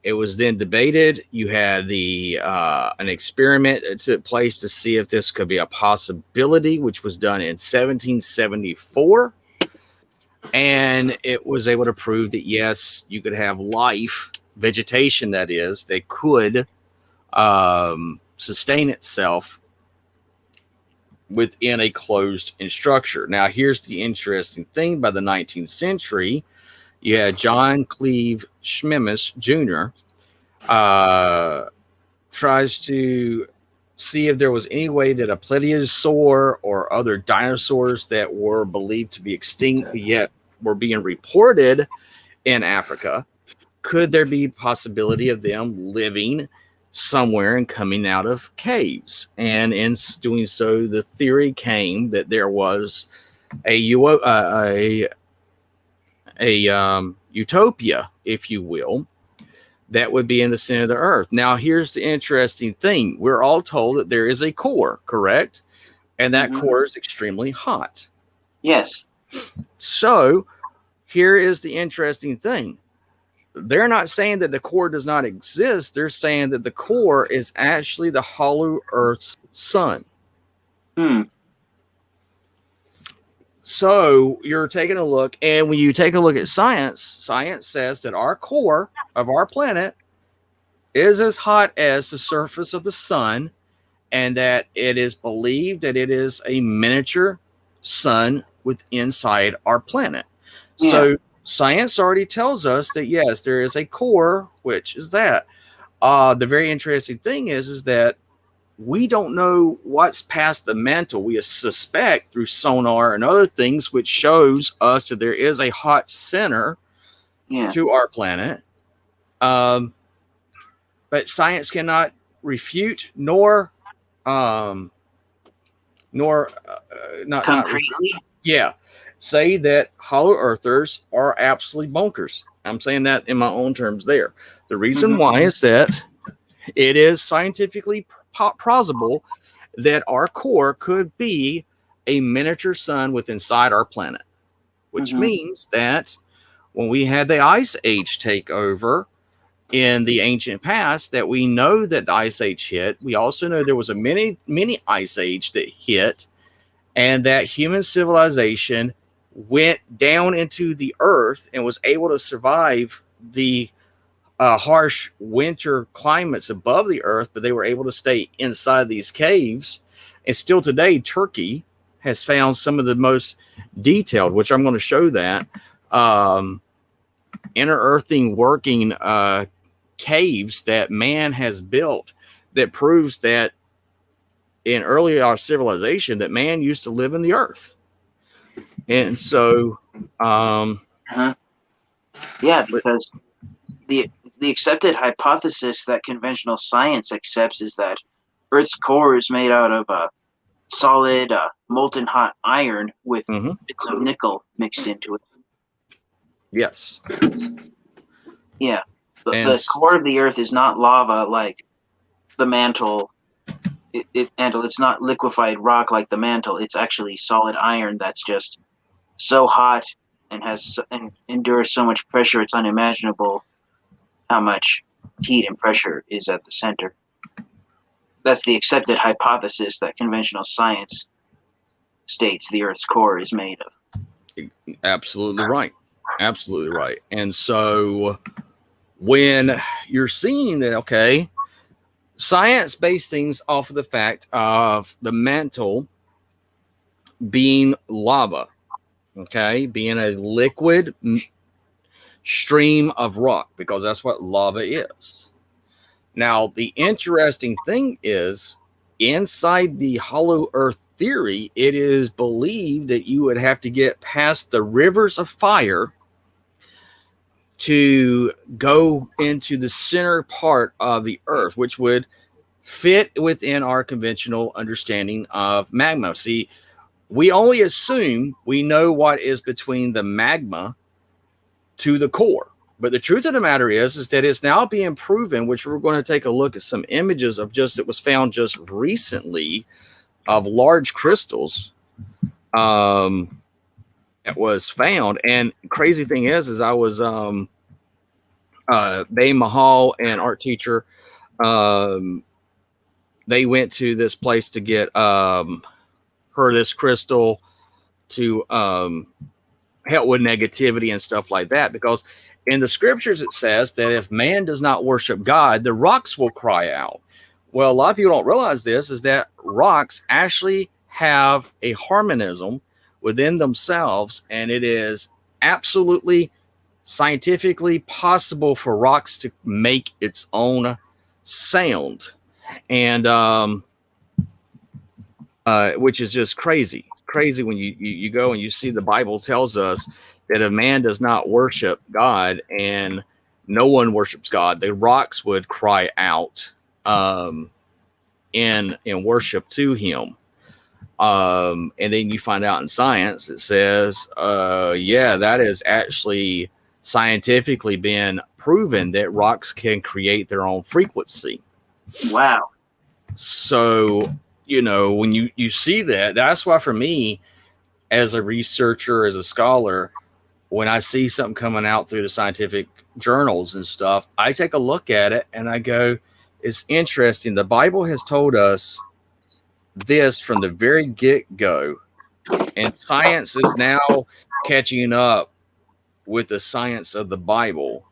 It was then debated. You had an experiment that took place to see if this could be a possibility, which was done in 1774. And it was able to prove that, yes, you could have life, vegetation, that is, they could sustain itself within a closed structure. Now, here's the interesting thing. By the 19th century, you had John Cleve Schmimis Jr. Tries to see if there was any way that a plesiosaur or other dinosaurs that were believed to be extinct yet were being reported in Africa, could there be possibility of them living somewhere and coming out of caves? And in doing so, the theory came that there was a utopia, if you will, that would be in the center of the earth. Now, here's the interesting thing. We're all told that there is a core, correct? And that core is extremely hot. Yes. So here is the interesting thing. They're not saying that the core does not exist. They're saying that the core is actually the hollow Earth's sun. So you're taking a look, and when you take a look at science says that our core of our planet is as hot as the surface of the sun, and that it is believed that it is a miniature sun inside our planet. Yeah. So science already tells us that, yes, there is a core, which is that. The very interesting thing is that we don't know what's past the mantle. We suspect through sonar and other things, which shows us that there is a hot center to our planet. But science cannot refute nor concretely. Say that hollow earthers are absolutely bonkers. I'm saying that in my own terms there. The reason why is that it is scientifically plausible that our core could be a miniature sun inside our planet, which means that when we had the Ice Age take over in the ancient past, that we know that the Ice Age hit. We also know there was a mini Ice Age that hit, and that human civilization went down into the earth and was able to survive the harsh winter climates above the earth, but they were able to stay inside these caves. And still today, Turkey has found some of the most detailed, which I'm going to show that, inner earthing working caves that man has built that proves that in early our civilization that man used to live in the earth. And so, Yeah, because the accepted hypothesis that conventional science accepts is that Earth's core is made out of solid molten hot iron with bits of nickel mixed into it. yes. Yeah, the core of the Earth is not lava like the mantle. It's not liquefied rock like the mantle. It's actually solid iron that's just so hot and endures so much pressure. It's unimaginable how much heat and pressure is at the center. That's the accepted hypothesis that conventional science states the Earth's core is made of. Absolutely right. Absolutely right. And so when you're seeing that, okay, science based things off of the fact of the mantle being lava, okay, being a liquid stream of rock, because that's what lava is. Now, the interesting thing is, inside the hollow earth theory, it is believed that you would have to get past the rivers of fire to go into the center part of the earth, which would fit within our conventional understanding of magma. See, we only assume we know what is between the magma to the core. But the truth of the matter is that it's now being proven, which we're going to take a look at some images of that was found just recently of large crystals. It was found. And crazy thing is I was Bay Mahal and art teacher. They went to this place to get her this crystal to help with negativity and stuff like that, because in the scriptures it says that if man does not worship God, the rocks will cry out. Well, a lot of people don't realize this, is that rocks actually have a harmonism within themselves, and it is absolutely scientifically possible for rocks to make its own sound, and which is just crazy when you go and you see the Bible tells us that if man does not worship God, and no one worships God, the rocks would cry out in worship to him. And then you find out in science, it says, that is actually scientifically been proven that rocks can create their own frequency. Wow. So, when you see that, that's why for me, as a researcher, as a scholar, when I see something coming out through the scientific journals and stuff, I take a look at it and I go, it's interesting. The Bible has told us this from the very get-go, and science is now catching up with the science of the Bible,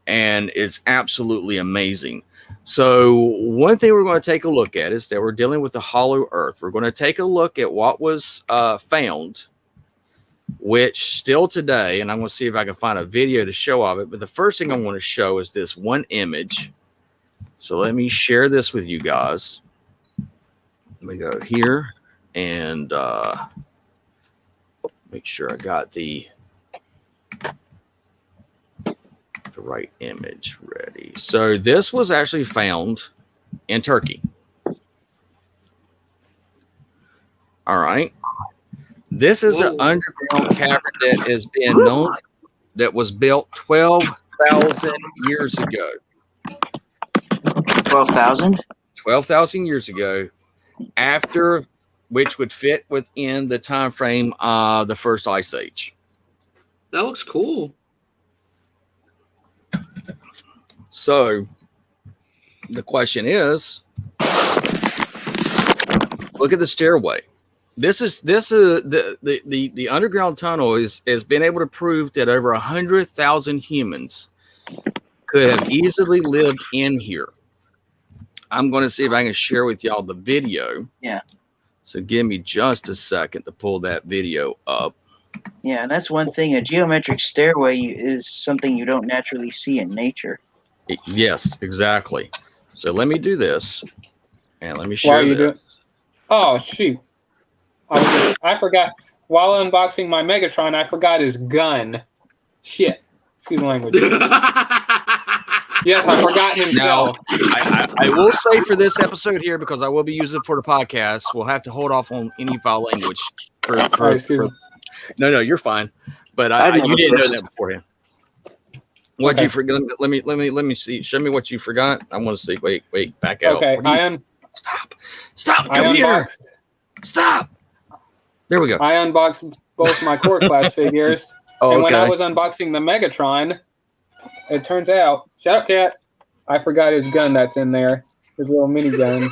and it's absolutely amazing. So one thing we're going to take a look at is that we're dealing with the hollow earth. We're going to take a look at what was found, which still today, and I'm going to see if I can find a video to show of it, but the first thing I want to show is this one image. So let me share this with you guys. Let me go here and make sure I got the right image ready. So this was actually found in Turkey. All right. This is an underground cavern that has been known, that was built 12,000 years ago. 12,000? 12,000 years ago, after which would fit within the time frame of the first ice age. That looks cool. So the question is, look at the stairway. This is the underground tunnel has been able to prove that over 100,000 humans could have easily lived in here. I'm going to see if I can share with y'all the video. Yeah. So give me just a second to pull that video up. Yeah, and that's one thing. A geometric stairway is something you don't naturally see in nature. Yes, exactly. So let me do this, and let me While share you do this. it. Oh shoot! I forgot. While unboxing my Megatron, I forgot his gun. Shit. Excuse the language. Yes, I forgot Now, himself. I will say for this episode here, because I will be using it for the podcast, we'll have to hold off on any foul language. Excuse me. No, you're fine. But I've never you didn't know cursed. that beforehand. What'd Okay. you forget? Let me see. Show me what you forgot. I want to see. Wait, back out. Okay, Stop, I computer. unboxed. Stop. There we go. I unboxed both my core class figures, Oh, and when I okay. was unboxing the Megatron, it turns out, shut up, cat. I forgot his gun that's in there, his little mini gun.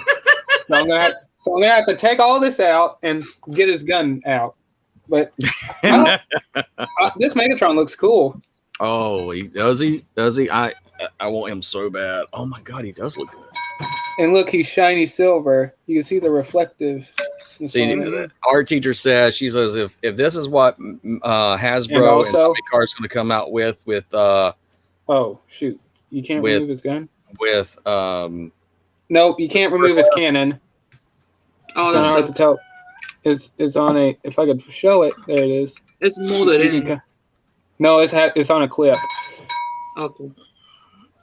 So I'm gonna have to take all this out and get his gun out. But this Megatron looks cool. Oh, does he? I want him so bad. Oh my god, he does look good. And look, he's shiny silver. You can see the reflective. See, the art teacher says, she says, if this is what Hasbro And also- and Tommy Car's going to come out with oh shoot, you can't remove his gun. Nope, you can't remove his cannon. Oh, It's kind of hard to that's tell. It's on a. If I could show it, there it is. it's molded in. No, it's on a clip. Okay.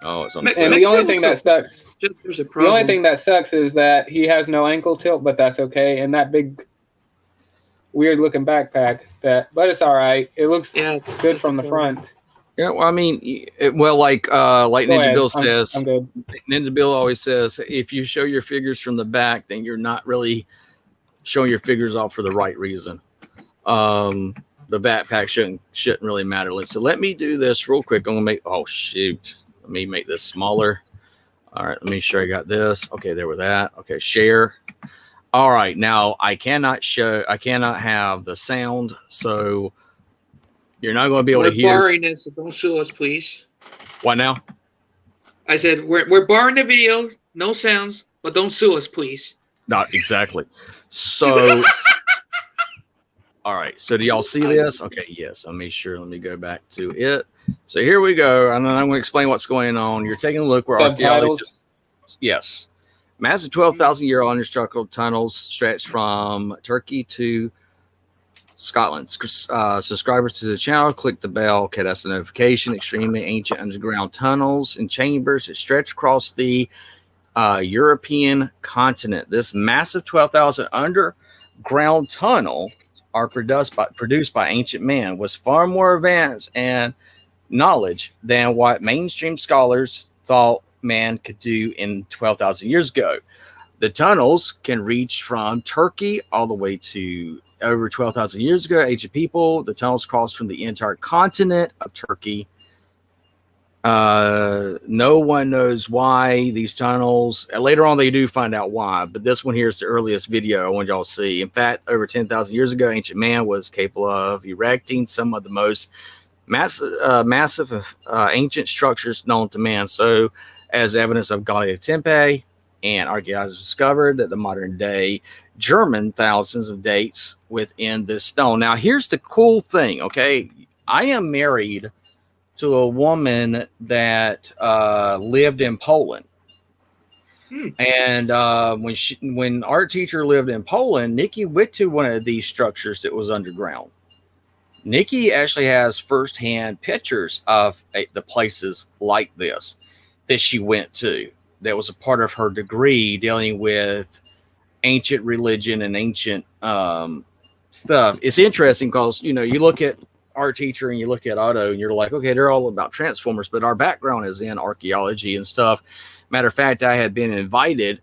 Oh, it's on Ma- the And clip. the only thing that sucks. Just there's a The problem. only thing that sucks is that he has no ankle tilt, but that's okay. And that big, weird looking backpack. But it's all right. It looks Yeah, good from the front. Yeah, well, I mean, like Go Ninja ahead. Bill says, I'm good. Ninja Bill always says, if you show your figures from the back, then you're not really showing your figures off for the right reason. The backpack shouldn't really matter. So let me do this real quick. I'm gonna make. Oh shoot! Let me make this smaller. All right, let me show. I got this. Okay, there with that. Okay, share. All right, now I cannot have the sound, so you're not going to be able we're to hear. borrowing this, so don't sue us, please. What now? I said we're borrowing the video, no sounds, but don't sue us, please. Not exactly. So, all right. So, do y'all see this? Okay. Yes. Let me go back to it. So here we go. And then I'm going to explain what's going on. You're taking a look where Subtitles. Yes. Massive 12,000-year uninstructural tunnels stretch from Turkey to Scotland. Subscribers to the channel, click the bell. Okay, that's the notification. Extremely ancient underground tunnels and chambers that stretch across the European continent. This massive 12,000 underground tunnel are produced by ancient man was far more advanced and knowledge than what mainstream scholars thought man could do in 12,000 years ago. The tunnels can reach from Turkey all the way to over 12,000 years ago. Ancient people, the tunnels crossed from the entire continent of Turkey. No one knows why these tunnels. Later on, they do find out why, but this one here is the earliest video I want y'all to see. In fact, over 10,000 years ago, ancient man was capable of erecting some of the most massive ancient structures known to man. So, as evidence of Gallia Tempe, and archaeologists discovered that the modern day German thousands of dates within this stone. Now, here's the cool thing. Okay, I am married to a woman that lived in Poland. And when our teacher lived in Poland, Nikki went to one of these structures that was underground. Nikki actually has firsthand pictures of the places like this that she went to. That was a part of her degree dealing with ancient religion and ancient stuff. It's interesting because, you look at our teacher and you look at Otto and you're like, okay, they're all about Transformers, but our background is in archaeology and stuff. Matter of fact, I had been invited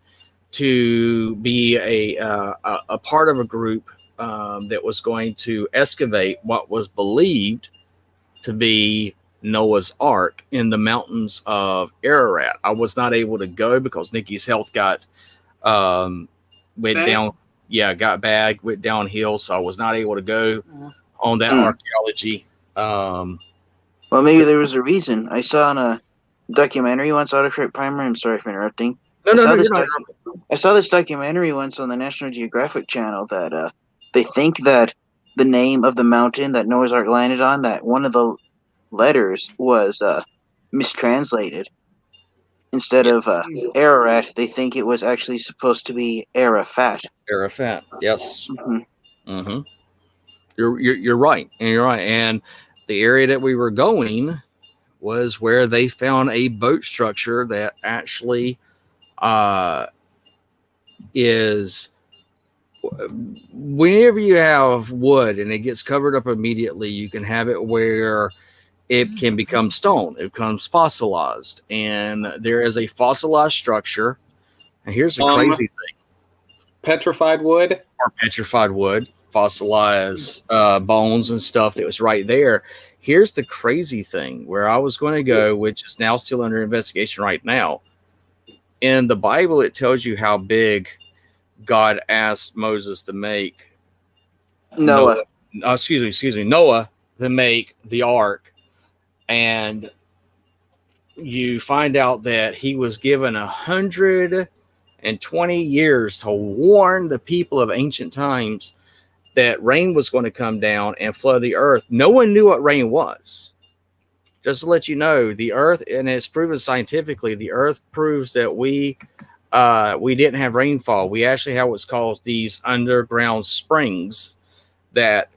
to be a part of a group that was going to excavate what was believed to be Noah's Ark in the mountains of Ararat. I was not able to go because Nikki's health got went down. Yeah, got bad, went downhill, so I was not able to go on that archaeology. Well, maybe there was a reason. I saw in a documentary once, Autocorrect Primer. I'm sorry for interrupting. I saw this documentary once on the National Geographic Channel that they think that the name of the mountain that Noah's Ark landed on, that one of the letters was mistranslated. Instead of Ararat, they think it was actually supposed to be Arafat. Arafat. Yes. Mhm. Mm-hmm. You're right, and you're right. And the area that we were going was where they found a boat structure that actually is whenever you have wood and it gets covered up immediately, you can have it where it can become stone. It becomes fossilized, and there is a fossilized structure. And here's the crazy thing: Petrified wood. or petrified wood, fossilized bones and stuff that was right there. Here's the crazy thing: where I was going to go, which is now still under investigation right now. In the Bible, it tells you how big God asked Moses to make Noah. Noah to make the ark, and you find out that he was given 120 years to warn the people of ancient times that rain was going to come down and flood the earth. No one knew what rain was. Just to let you know, the earth, and it's proven scientifically, the earth proves that we didn't have rainfall. We actually have what's called these underground springs that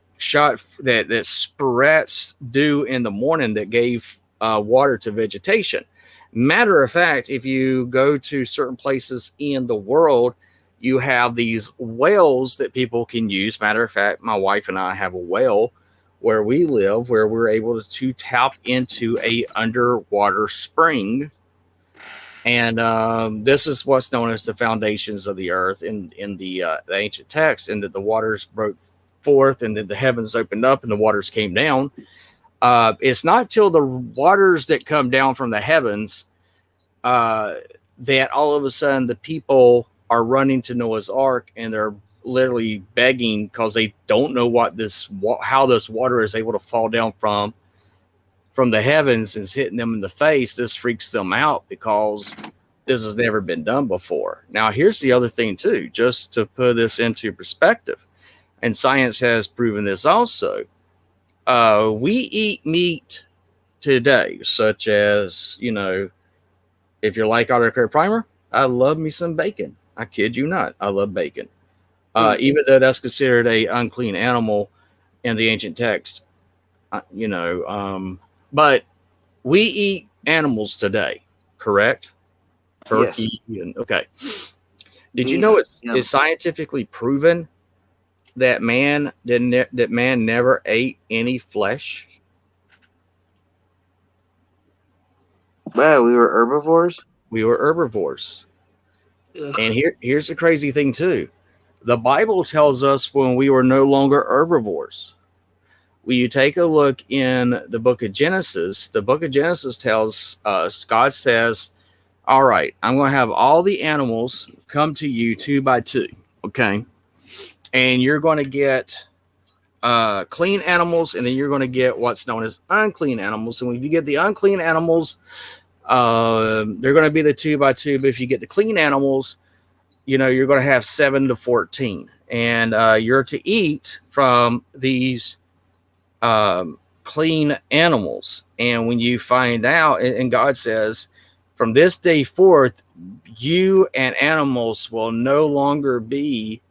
spreads dew in the morning that gave water to vegetation. Matter of fact, if you go to certain places in the world, you have these wells that people can use. Matter of fact, my wife and I have a well where we live, where we're able to tap into a underwater spring. And this is what's known as the foundations of the earth in the ancient text, and that the waters broke forth and then the heavens opened up and the waters came down. It's not till the waters that come down from the heavens that all of a sudden the people are running to Noah's Ark, and they're literally begging because they don't know how this water is able to fall down from the heavens and is hitting them in the face. This freaks them out because this has never been done before. Now, here's the other thing too, just to put this into perspective, and science has proven this also. We eat meat today, such as, if you're like Autocorrect Primer, I love me some bacon. I kid you not. I love bacon. Even though that's considered a unclean animal in the ancient text, but we eat animals today, correct? Turkey. Yes. Okay. Did you know it's scientifically proven that man never ate any flesh? Wow, we were herbivores? We were herbivores. Ugh. And here's the crazy thing too. The Bible tells us when we were no longer herbivores. When you take a look in the book of Genesis tells us, God says, all right, I'm going to have all the animals come to you 2 by 2. Okay. And you're going to get clean animals, and then you're going to get what's known as unclean animals. And when you get the unclean animals, they're going to be the 2 by 2. But if you get the clean animals, you're going to have 7 to 14. And you're to eat from these clean animals. And when you find out, and God says, from this day forth, you and animals will no longer be,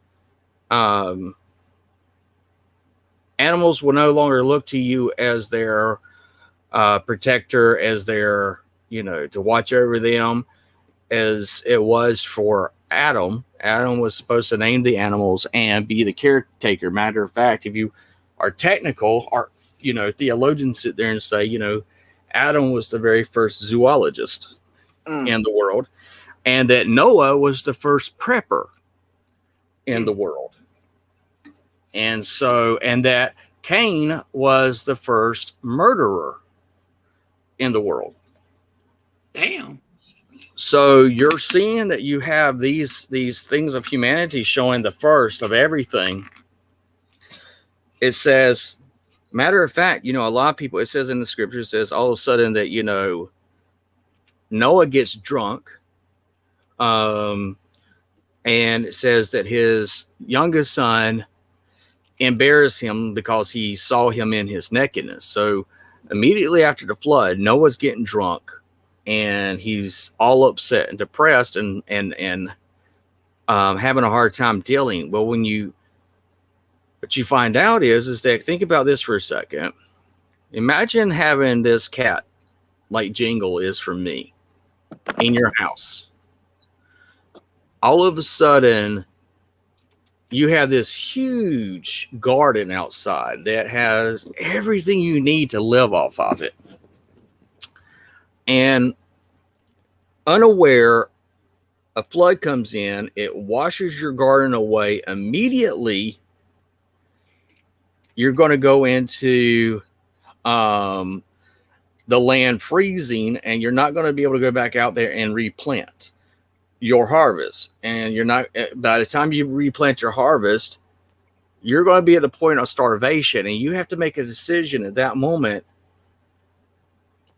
animals will no longer look to you as their protector, as their, to watch over them, as it was for Adam. Adam was supposed to name the animals and be the caretaker. Matter of fact, if you are technical, theologians sit there and say, Adam was the very first zoologist in the world, and that Noah was the first prepper in the world. And that Cain was the first murderer in the world. Damn. So you're seeing that you have these things of humanity showing the first of everything. It says, matter of fact, a lot of people, it says in the scripture, it says all of a sudden that, Noah gets drunk. And it says that his youngest son embarrassed him because he saw him in his nakedness. So immediately after the flood, Noah's getting drunk, and he's all upset and depressed and having a hard time dealing. Well, what you find out is that, think about this for a second. Imagine having this cat like Jingle is for me in your house. All of a sudden, you have this huge garden outside that has everything you need to live off of it. And unaware, a flood comes in, it washes your garden away immediately. You're going to go into the land freezing, and you're not going to be able to go back out there and replant your harvest. And you're not, by the time you replant your harvest, you're going to be at the point of starvation, and you have to make a decision at that moment.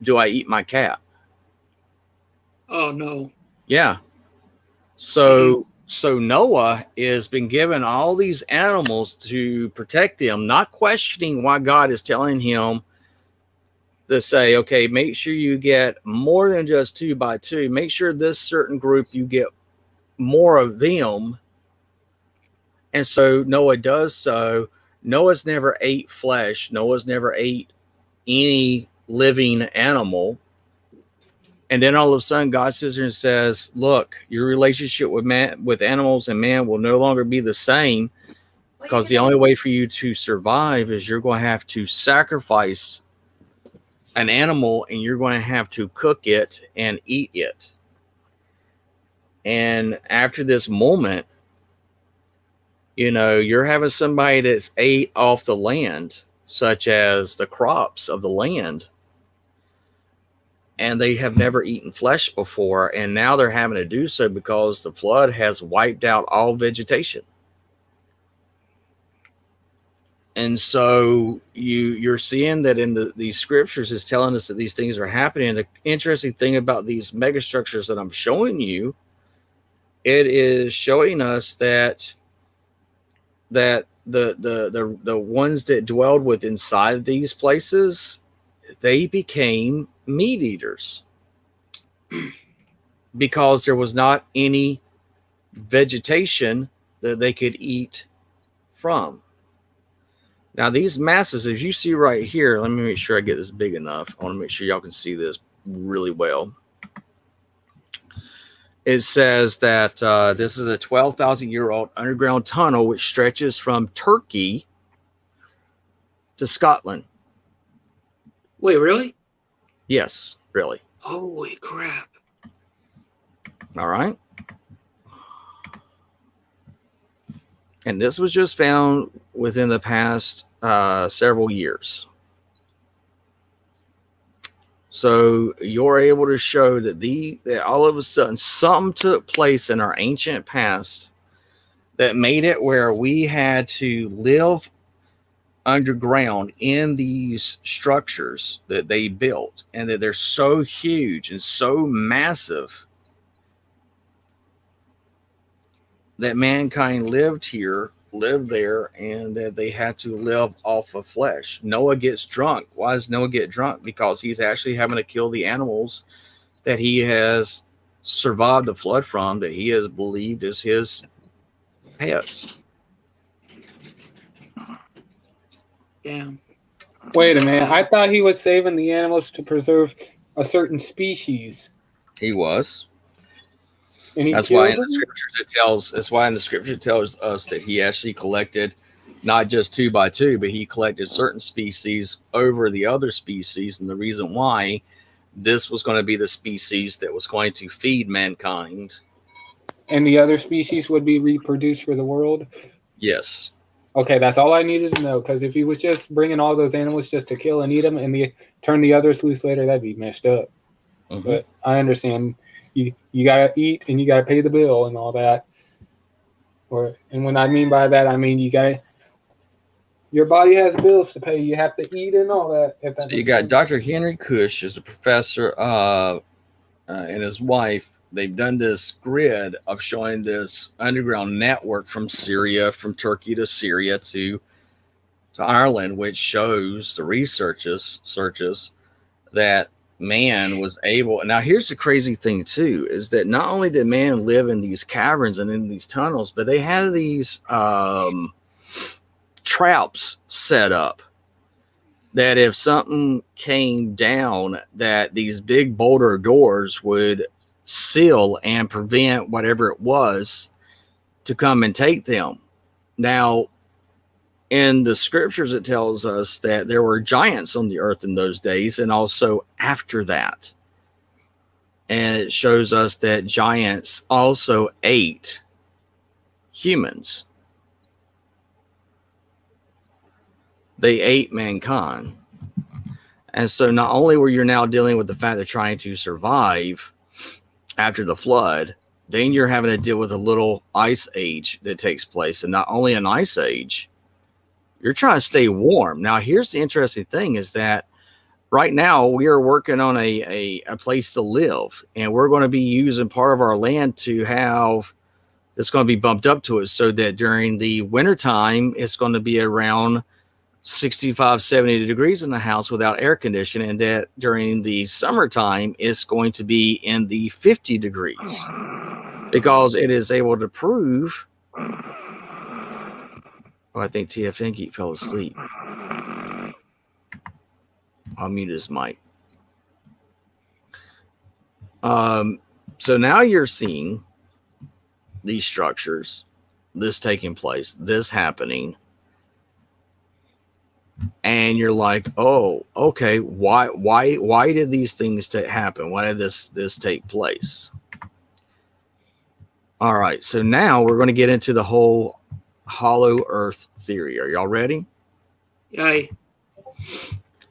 Do I eat my cat? Oh no. Yeah. So Noah has been given all these animals to protect them, not questioning why God is telling him to say, okay, make sure you get more than just 2 by 2. Make sure this certain group, you get more of them. And so Noah does so. Noah's never ate flesh. Noah's never ate any living animal. And then all of a sudden, God sits there and says, look, your relationship with animals and man will no longer be the same, because the only way for you to survive is you're going to have to sacrifice an animal, and you're going to have to cook it and eat it. And after this moment, you're having somebody that's ate off the land, such as the crops of the land, and they have never eaten flesh before, and now they're having to do so because the flood has wiped out all vegetation. And so you're seeing that in the scriptures is telling us that these things are happening. And the interesting thing about these megastructures that I'm showing you, it is showing us that the ones that dwelled with inside these places, they became meat eaters because there was not any vegetation that they could eat from. Now, these masses, as you see right here, let me make sure I get this big enough. I want to make sure y'all can see this really well. It says that this is a 12,000-year-old underground tunnel which stretches from Turkey to Scotland. Wait, really? Yes, really. Holy crap. All right. And this was just found within the past several years. So you're able to show that all of a sudden something took place in our ancient past that made it where we had to live underground in these structures that they built, and that they're so huge and so massive that mankind lived there, and that they had to live off of flesh. Noah gets drunk. Why does Noah get drunk? Because he's actually having to kill the animals that he has survived the flood from, that he has believed is his pets. Damn. Wait a minute. I thought he was saving the animals to preserve a certain species. He was. And he That's why in killed the them? scriptures it tells us that he actually collected not just 2 by 2, but he collected certain species over the other species. And the reason why, this was going to be the species that was going to feed mankind. And the other species would be reproduced for the world? Yes. Okay, that's all I needed to know. Because if he was just bringing all those animals just to kill and eat them and turn the others loose later, that'd be messed up. Mm-hmm. But I understand. You gotta eat and you gotta pay the bill and all that. And when I mean by that, I mean your body has bills to pay. You have to eat and all that. So you got Dr. Henry Cush is a professor, and his wife. They've done this grid of showing this underground network from Turkey to Syria to Ireland, which shows the searches that man was able. Now, here's the crazy thing too: is that not only did man live in these caverns and in these tunnels, but they had these traps set up that if something came down, that these big boulder doors would seal and prevent whatever it was to come and take them. Now, in the scriptures, it tells us that there were giants on the earth in those days and also after that. And it shows us that giants also ate humans. They ate mankind. And so not only were you now dealing with the fact they're trying to survive after the flood, then you're having to deal with a little ice age that takes place. And not only an ice age, you're trying to stay warm. Now, here's the interesting thing is that right now we are working on a place to live, and we're going to be using part of our land to have that's going to be bumped up to it so that during the wintertime, it's going to be around 65, 70 degrees in the house without air conditioning, and that during the summertime, it's going to be in the 50 degrees because it is able to prove. Oh, I think TFN fell asleep. I'll mute his mic. So now you're seeing these structures, this taking place, this happening, and you're like, oh, okay, why did these things happen? Why did this take place? All right, so now we're going to get into the whole hollow earth theory. Are y'all ready? Aye.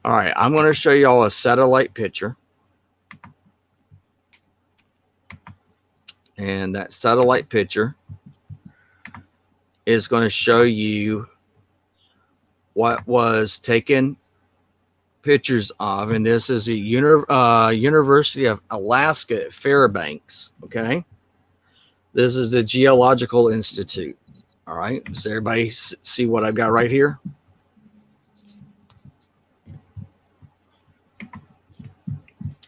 All right, I'm going to show y'all a satellite picture. And that satellite picture is going to show you what was taken pictures of. And this is the University of Alaska at Fairbanks. Okay. This is the Geological Institute. All right. Does everybody see what I've got right here?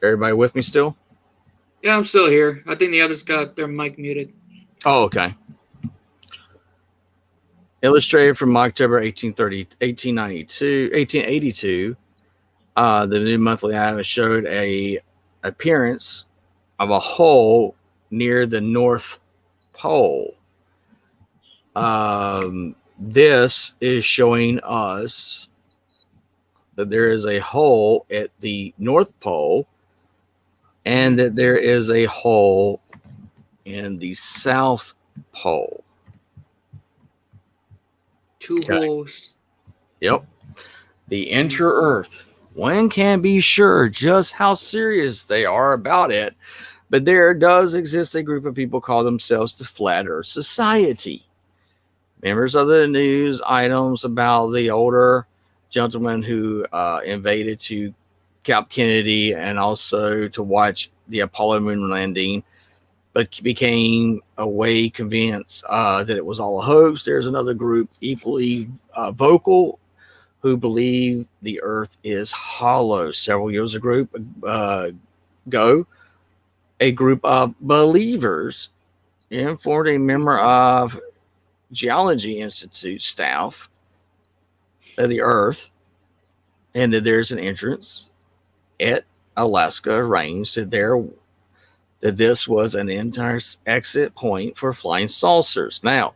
Everybody with me still? Yeah, I'm still here. I think the others got their mic muted. Oh, okay. Illustrated from October 1882. The New Monthly Advent showed a appearance of a hole near the North Pole. This is showing us that there is a hole at the North Pole and that there is a hole in the South Pole. Two holes. Yep. The inter-Earth. One can be sure just how serious they are about it, but there does exist a group of people call themselves the Flat Earth Society. Members of the news items about the older gentleman who invaded to Cap Kennedy and also to watch the Apollo moon landing, but became away convinced that it was all a hoax. There's another group equally vocal who believe the earth is hollow. Several years ago, a group of believers informed a member of Geology Institute staff of the earth and that there's an entrance at Alaska range that this was an entire exit point for flying saucers. Now,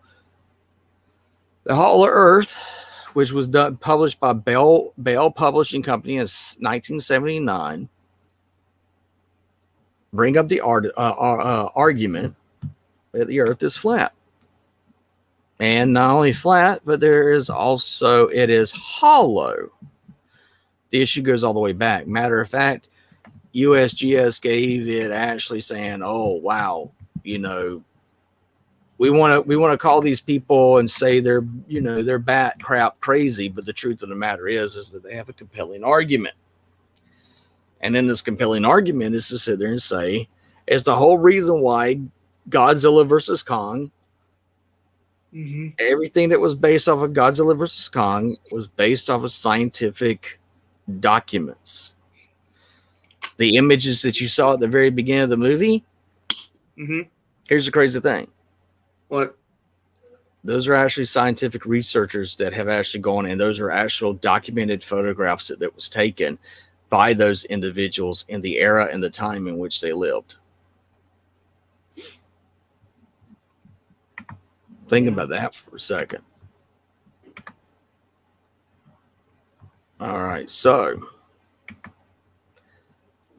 the Hollow Earth, which was published by Bell Publishing Company in 1979, bring up the argument that the Earth is flat. And not only flat, but it is hollow. The issue goes all the way back. Matter of fact, USGS gave it actually saying, oh, wow, we want to call these people and say they're bat crap crazy. But the truth of the matter is that they have a compelling argument. And then this compelling argument is to sit there and say, it's the whole reason why Godzilla versus Kong, everything that was based off of Godzilla versus Kong was based off of scientific documents. The images that you saw at the very beginning of the movie, Mm-hmm. here's the crazy thing. What? Those are actually scientific researchers that have actually gone, and those are actual documented photographs that was taken by those individuals in the era and the time in which they lived. Think about that for a second. All right, so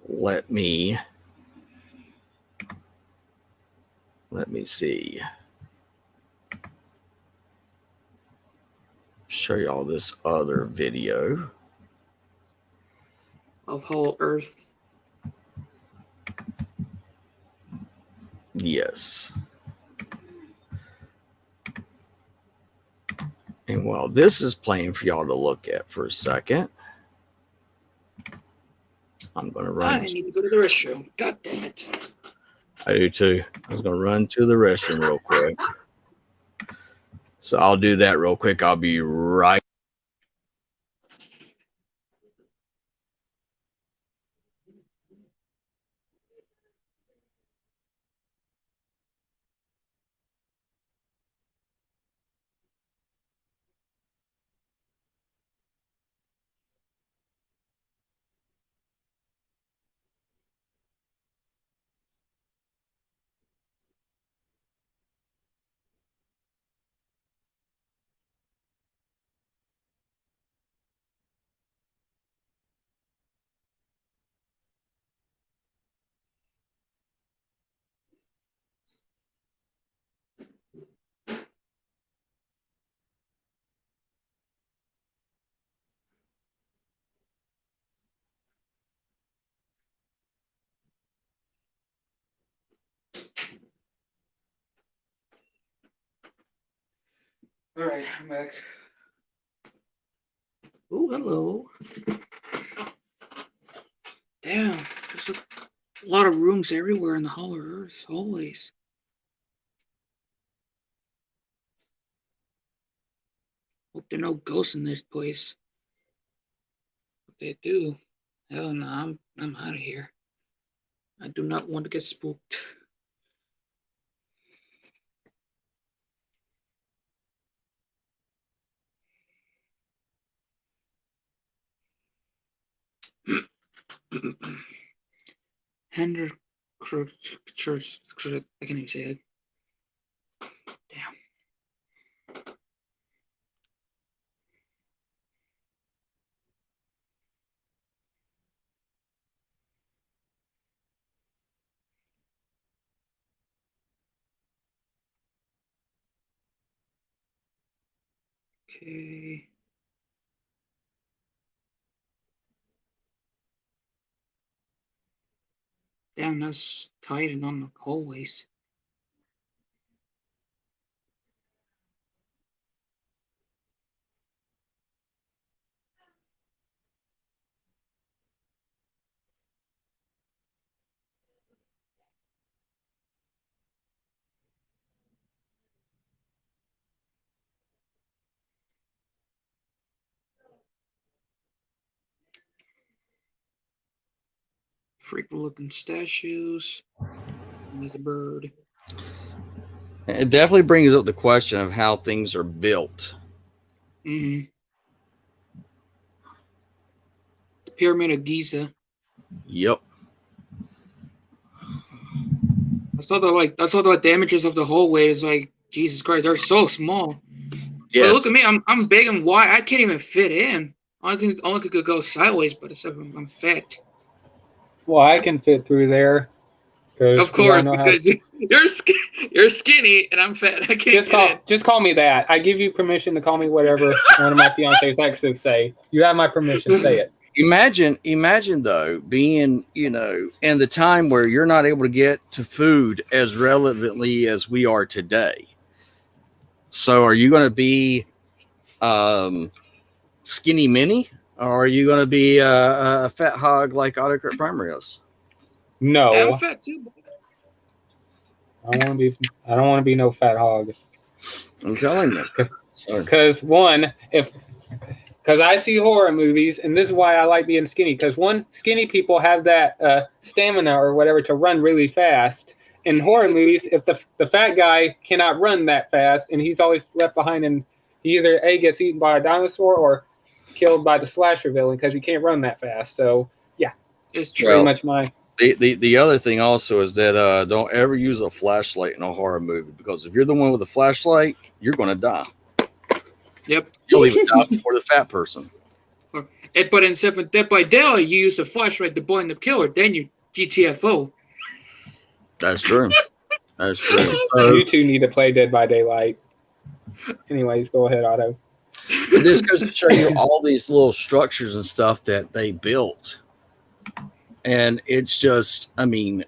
let me see. Show y'all this other video Of whole Earth. Yes. And while this is playing for y'all to look at for a second, I'm going to run. I need to go to the restroom. God damn it. I do too. I was going to run to the restroom real quick. So I'll do that real quick. I'll be right. All right, I'm back. Oh, hello. Damn, there's a lot of rooms everywhere in the Hollow Earth, always. Hope there are no ghosts in this place. If they do, hell no, I'm out of here. I do not want to get spooked. Hendrik Church, I can't even say it. Damn. Okay. Damn, that's tight and on the hallways. Freak looking statues. And there's a bird. It definitely brings up the question of how things are built. Mm-hmm. The Pyramid of Giza. Yep. I saw the images of the hallways. Like, Jesus Christ, they're so small. Yes. But look at me, I'm big and wide. I can't even fit in. I only could go sideways, but except I'm fat. Well, I can fit through there. Of course, because you're skinny and I'm fat. I can't just call me that. I give you permission to call me whatever one of my fiance's exes say. You have my permission. Say it. Imagine though, being, in the time where you're not able to get to food as relevantly as we are today. So are you going to be skinny mini, or are you going to be a fat hog like Autocorrect Primer is? I'm No, fat too. I don't want to be no fat hog. I'm telling you. Because Because I see horror movies, and this is why I like being skinny. Because one, skinny people have that stamina or whatever to run really fast. In horror movies, if the fat guy cannot run that fast, and he's always left behind, and he either A, gets eaten by a dinosaur or killed by the slasher villain because he can't run that fast. So yeah, It's pretty true. much my. The other thing also is that don't ever use a flashlight in a horror movie, because if you're the one with a flashlight, you're going to die. Yep. You'll even die before the fat person. But in Dead by Daylight, you use a flashlight to blind the killer, then you GTFO. That's true. That's true. You two need to play Dead by Daylight. Anyways, go ahead, Otto. This goes to show you all these little structures and stuff that they built. And it's just, I mean,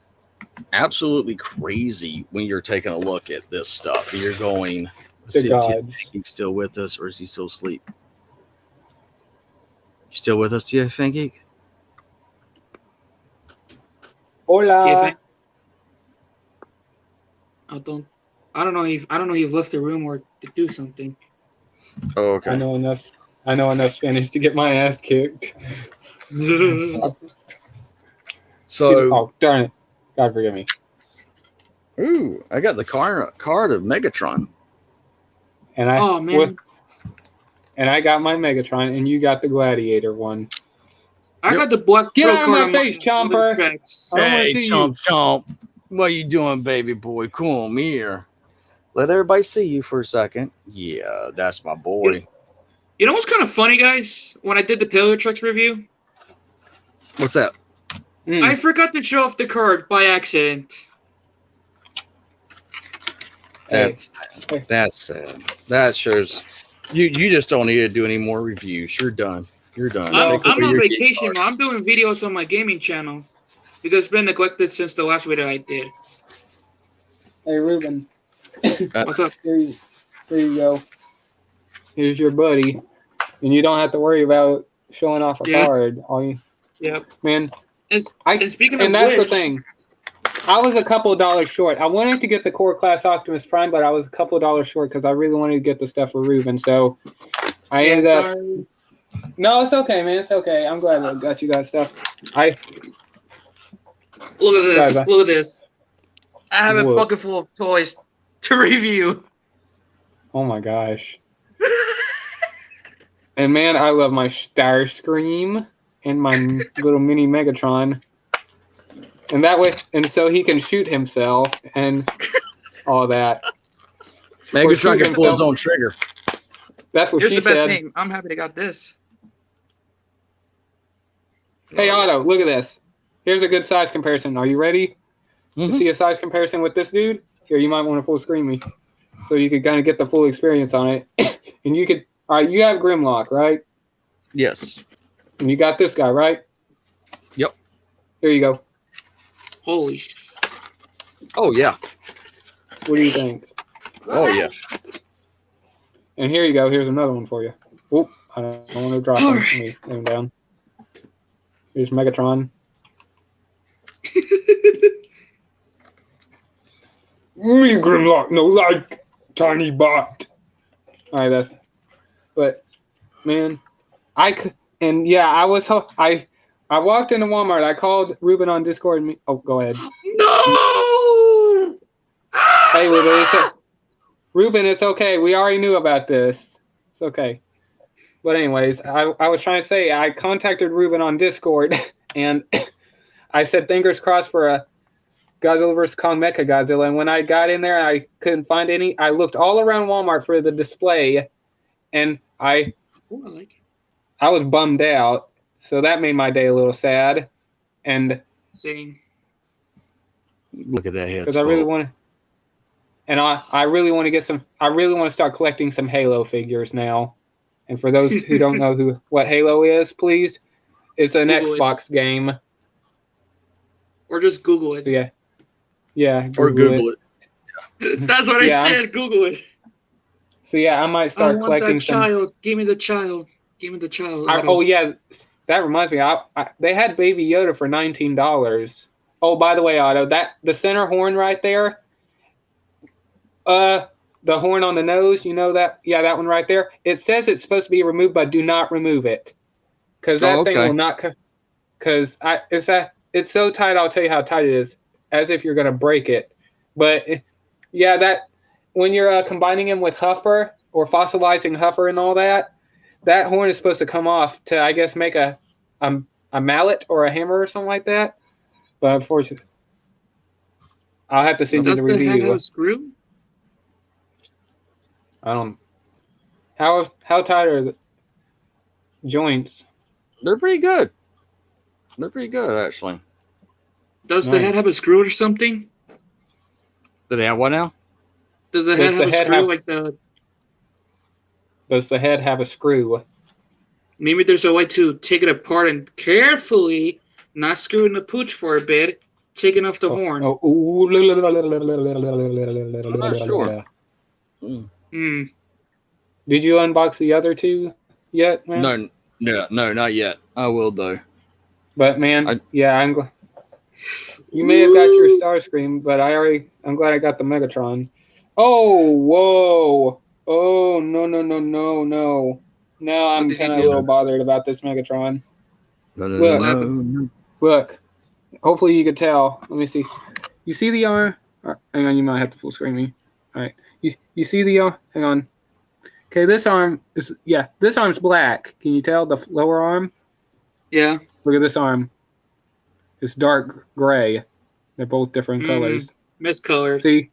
absolutely crazy when you're taking a look at this stuff. You're going, let's see if he's still with us, or is he still asleep? You still with us, T.E.A. Fangeek? Hola. I don't know if you've left the room or to do something. Oh, okay. I know enough Spanish to get my ass kicked. So, oh darn it! God forgive me. Ooh, I got the card of Megatron. And I got my Megatron, and you got the Gladiator one. I got the black. Get out of my face, Chomper! Hey, Chomp. What you doing, baby boy? Come here. Let everybody see you for a second. Yeah, that's my boy. You know what's kind of funny, guys? When I did the Paleotrix review, what's that? I forgot to show off the card by accident. That's sad. That shows you just don't need to do any more reviews. You're done. I'm on vacation. I'm doing videos on my gaming channel because it's been neglected since the last video I did. Hey, Ruben. What's up? Here you go. Here's your buddy, and you don't have to worry about showing off a card. Man. And speaking and of that's which, the thing. I was a couple of dollars short. I wanted to get the core class Optimus Prime, but I was a couple of dollars short because I really wanted to get the stuff for Ruben. So I ended up. No, it's okay, man. It's okay. I'm glad I got you guys stuff. Look at this. Look at this. I have a bucket full of toys to review. Oh my gosh. And man, I love my Starscream and my little mini Megatron. And that way, and so he can shoot himself and all that. Megatron can pull his own trigger. That's what Here's she the best said. thing. I'm happy to got this. Hey, Otto, look at this. Here's a good size comparison. Are you ready to see a size comparison with this dude? Here, you might want to full screen me so you could kind of get the full experience on it. And you could, all right, you have Grimlock, right? Yes. And you got this guy, right? Yep. Here you go. Holy shit. Oh, yeah. What do you think? Oh, yeah. And here you go. Here's another one for you. Oop, I don't want to drop him. Let me lay him down. Here's Megatron. Me, Grimlock, no like, tiny bot. All right, but, man, I walked into Walmart. I called Ruben on Discord. Go ahead. No! Hey, Ruben, it's okay. We already knew about this. It's okay. But anyways, I was trying to say, I contacted Ruben on Discord, and I said fingers crossed for a Godzilla vs. Kong Mechagodzilla. And when I got in there, I couldn't find any. I looked all around Walmart for the display, and I was bummed out. So that made my day a little sad. And same. Look at that head. Because I really want to. And I really want to get some. I really want to start collecting some Halo figures now. And for those who don't know what Halo is, please, it's an Xbox game. Or just Google it. So yeah. Google it. Yeah. That's what I said. Google it. So yeah, I might start collecting that child. Give me the child. Give me the child. Oh yeah, that reminds me. They had Baby Yoda for $19. Oh, by the way, Otto, the center horn right there. the horn on the nose, you know that? Yeah, that one right there. It says it's supposed to be removed, but do not remove it, because that thing okay. will not. Because it's so tight. I'll tell you how tight it is, as if you're gonna break it. But yeah, that when you're combining them with Huffer or fossilizing Huffer and all that, that horn is supposed to come off to, I guess, make a mallet or a hammer or something like that. But unfortunately, I'll have to send you Does the the head have review. a screw? I don't. How tight are the joints? They're pretty good. They're pretty good, actually. Does the head have a screw or something? Do they have what now? Does the head have a screw like the? Does the head have a screw? Maybe there's a way to take it apart and carefully, not screwing the pooch for a bit, taking off the horn. Oh, I'm not sure. Hmm. Did you unbox the other two yet, man? No, not yet. I will though. But man, I'm glad you may have got your Starscream, but I'm glad I got the Megatron. Oh, whoa! Oh no! Now I'm kind of a little bothered about this Megatron. Look. Hopefully you could tell. Let me see. You see the arm? Hang on, you might have to full screen me. All right. You see the arm? Hang on. Okay, this arm's black. Can you tell the lower arm? Yeah. Look at this arm. It's dark gray. They're both different colors. Miscolored. See?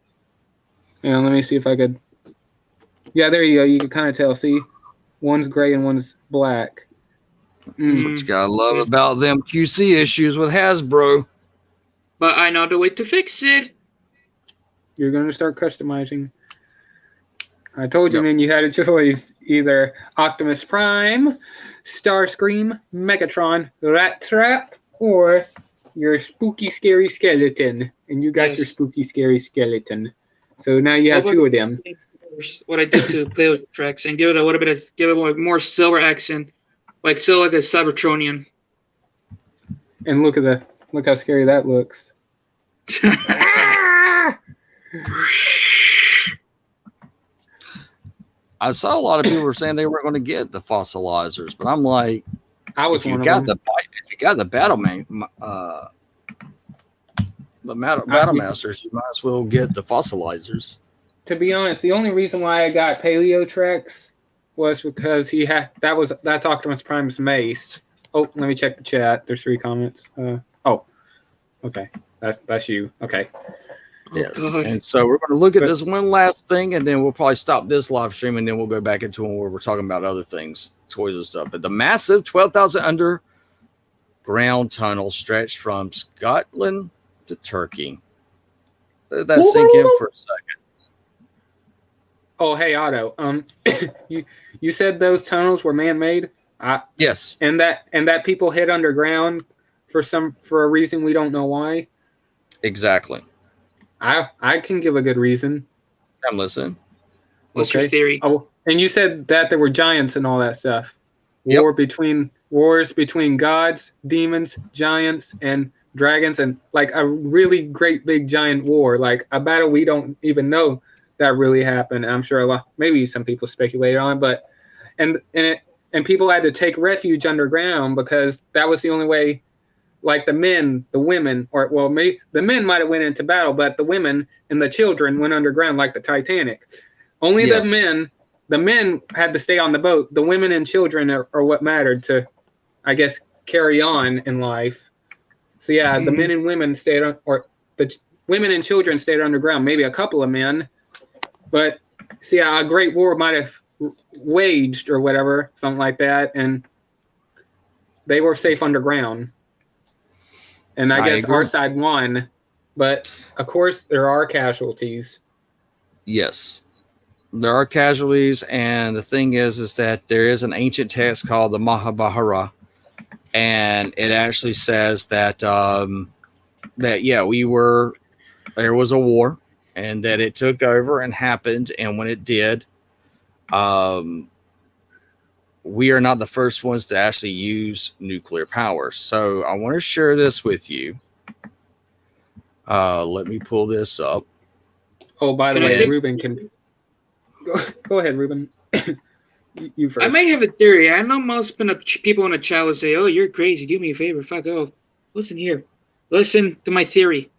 Hang on, let me see if I could. Yeah, there you go. You can kind of tell. See? One's gray and one's black. What you gotta love about them QC issues with Hasbro. But I know the way to fix it. You're going to start customizing. I told you, man, you had a choice. Either Optimus Prime, Starscream, Megatron, Rat Trap, or your spooky, scary skeleton. And you got your spooky, scary skeleton. So now you have two of them. What I did to play with tracks and give it a little bit of, give it more silver accent. Like so, like a Cybertronian. And look how scary that looks. I saw a lot of people were saying they weren't going to get the fossilizers, but I'm like, if you got the battle masters, you might as well get the fossilizers. To be honest, the only reason why I got Paleo Trex was because that's Optimus Prime's mace. Oh, let me check the chat. There's 3 comments. Okay, that's you. Okay. Yes. And so we're going to look at this one last thing, and then we'll probably stop this live stream, and then we'll go back into one where we're talking about other things, toys and stuff. But the massive 12,000 underground tunnel stretched from Scotland to Turkey. Let that sink in for a second. Oh, hey, Otto. You said those tunnels were man-made? Yes. And that people hid underground for a reason we don't know why? Exactly. I can give a good reason. I'm listening. What's your theory? Oh, and you said that there were giants and all that stuff. Wars between gods, demons, giants, and dragons, and like a really great big giant war, like a battle we don't even know that really happened. I'm sure maybe some people speculated on it, but and people had to take refuge underground because that was the only way. Like the men, the women, the men might have went into battle, but the women and the children went underground like the Titanic. Only the men had to stay on the boat. The women and children are what mattered to, I guess, carry on in life. So yeah, the men and women stayed the women and children stayed underground. Maybe a couple of men, but see, a great war might have waged or whatever, something like that, and they were safe underground. And I guess our side won, but of course there are casualties. Yes, there are casualties, and the thing is that there is an ancient text called the Mahabharata, and it actually says that there was a war, and that it took over and happened, and when it did, we are not the first ones to actually use nuclear power. So I want to share this with you. Let me pull this up. Oh, by the way, Ruben can. Go ahead, Ruben. You first. I may have a theory. I know most people in the chat will say, "Oh, you're crazy. Do me a favor. Fuck off." Listen here. Listen to my theory.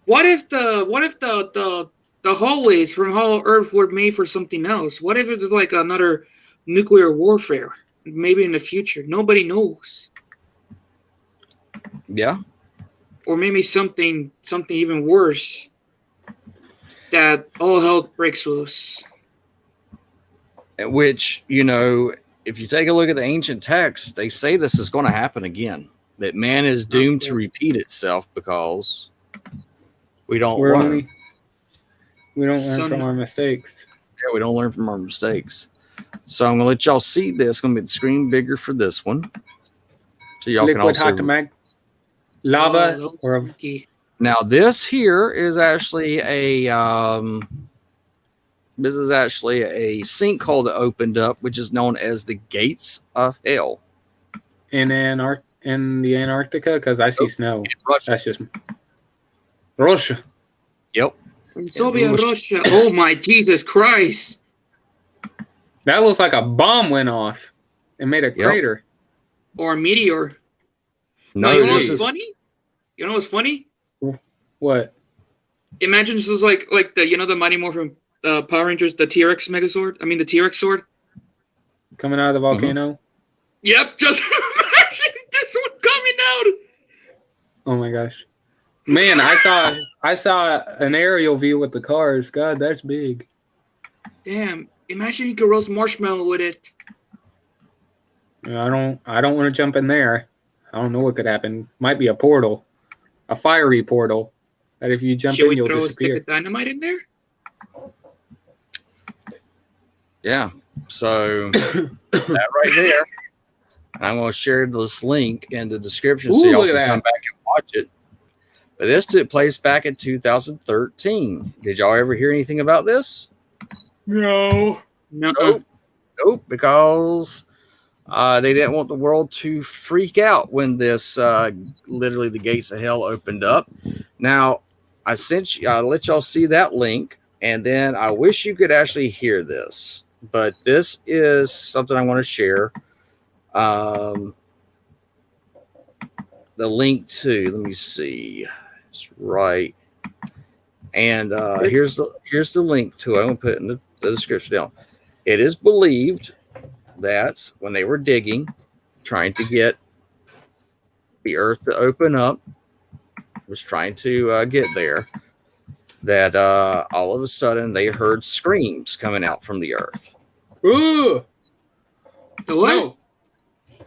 What if the hallways from Hollow Earth were made for something else? What if it's like another nuclear warfare? Maybe in the future. Nobody knows. Yeah. Or maybe something even worse. That all hell breaks loose. Which, you know, if you take a look at the ancient texts, they say this is going to happen again. That man is doomed to repeat itself because we don't learn. We don't learn from our mistakes. Yeah, we don't learn from our mistakes. So I'm going to let y'all see this. It's going to make the screen bigger for this one. So y'all can also... Lava. Now, this here is actually a... this is actually a sinkhole that opened up, which is known as the Gates of Hell. In the Antarctica, because I see snow. That's just Russia. Yep. In Soviet Russia. Oh my Jesus Christ! That looks like a bomb went off and made a crater. Or a meteor. No, you know what's funny? You know what's funny? What? Imagine this is like the the Mighty Morphin Power Rangers, the T-Rex Megazord. I mean the T-Rex sword. Coming out of the volcano? Mm-hmm. Yep, just imagine this one coming out. Oh my gosh. Man, I saw an aerial view with the cars. God, that's big. Damn. Imagine you could roast marshmallow with it. I don't want to jump in there. I don't know what could happen. Might be a portal. A fiery portal. That if you jump in, you'll disappear. Should we throw a stick of dynamite in there? Yeah. So that right there. I'm going to share this link in the description so y'all can come back and watch it. But this took place back in 2013. Did y'all ever hear anything about this? No. Nope, because they didn't want the world to freak out when this literally the gates of hell opened up. Now, I let y'all see that link, and then I wish you could actually hear this, but this is something I want to share. The link to, let me see, it's right, and here's the link to it. I'm gonna put it in the description down. It is believed that when they were digging, trying to get the earth to open up, was trying to get there, that all of a sudden they heard screams coming out from the earth. Ooh! What? No.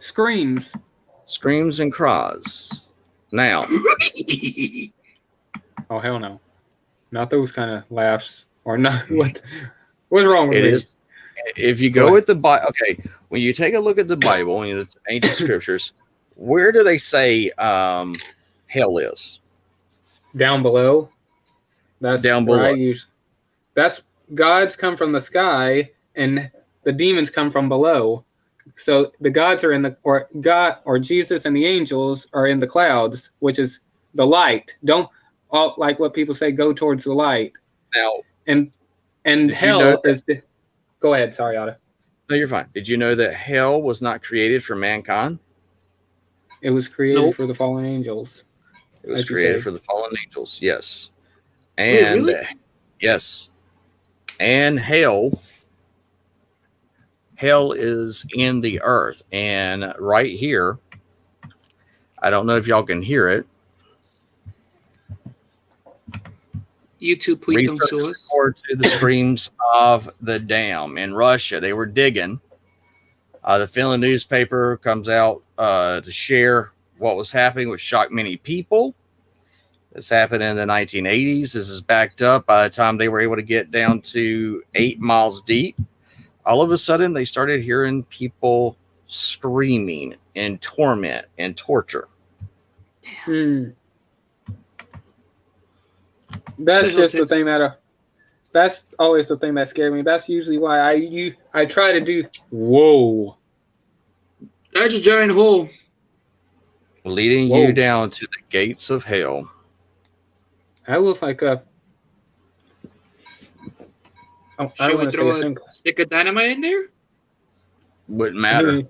Screams and cries. Now. Oh, hell no. Not those kind of laughs. Or not. What's wrong with it me? Is, if you go with the Bible, okay, when you take a look at the Bible and its ancient scriptures, where do they say hell is? Down below. That's down below. That's gods come from the sky and the demons come from below. So the gods are or Jesus and the angels are in the clouds, which is the light. Don't like what people say, go towards the light. Now, and hell is the... Go ahead, sorry, Otto. No, you're fine. Did you know that hell was not created for mankind? It was created for the fallen angels. It was created for the fallen angels, yes. And wait, really? Yes. And hell is in the earth. And right here, I don't know if y'all can hear it. YouTube, please don't show us. To the screams of the dam in Russia. They were digging. The Finland newspaper comes out to share what was happening, which shocked many people. This happened in the 1980s. This is backed up by the time they were able to get down to 8 miles deep. All of a sudden, they started hearing people screaming in torment and torture. Hmm. That's just the thing that's always the thing that scared me. That's usually why I try to do. Whoa. That's a giant hole. Leading you down to the gates of hell. That looks like a... I don't Should we want to say throw a a single. stick of dynamite in there? Wouldn't I matter. mean,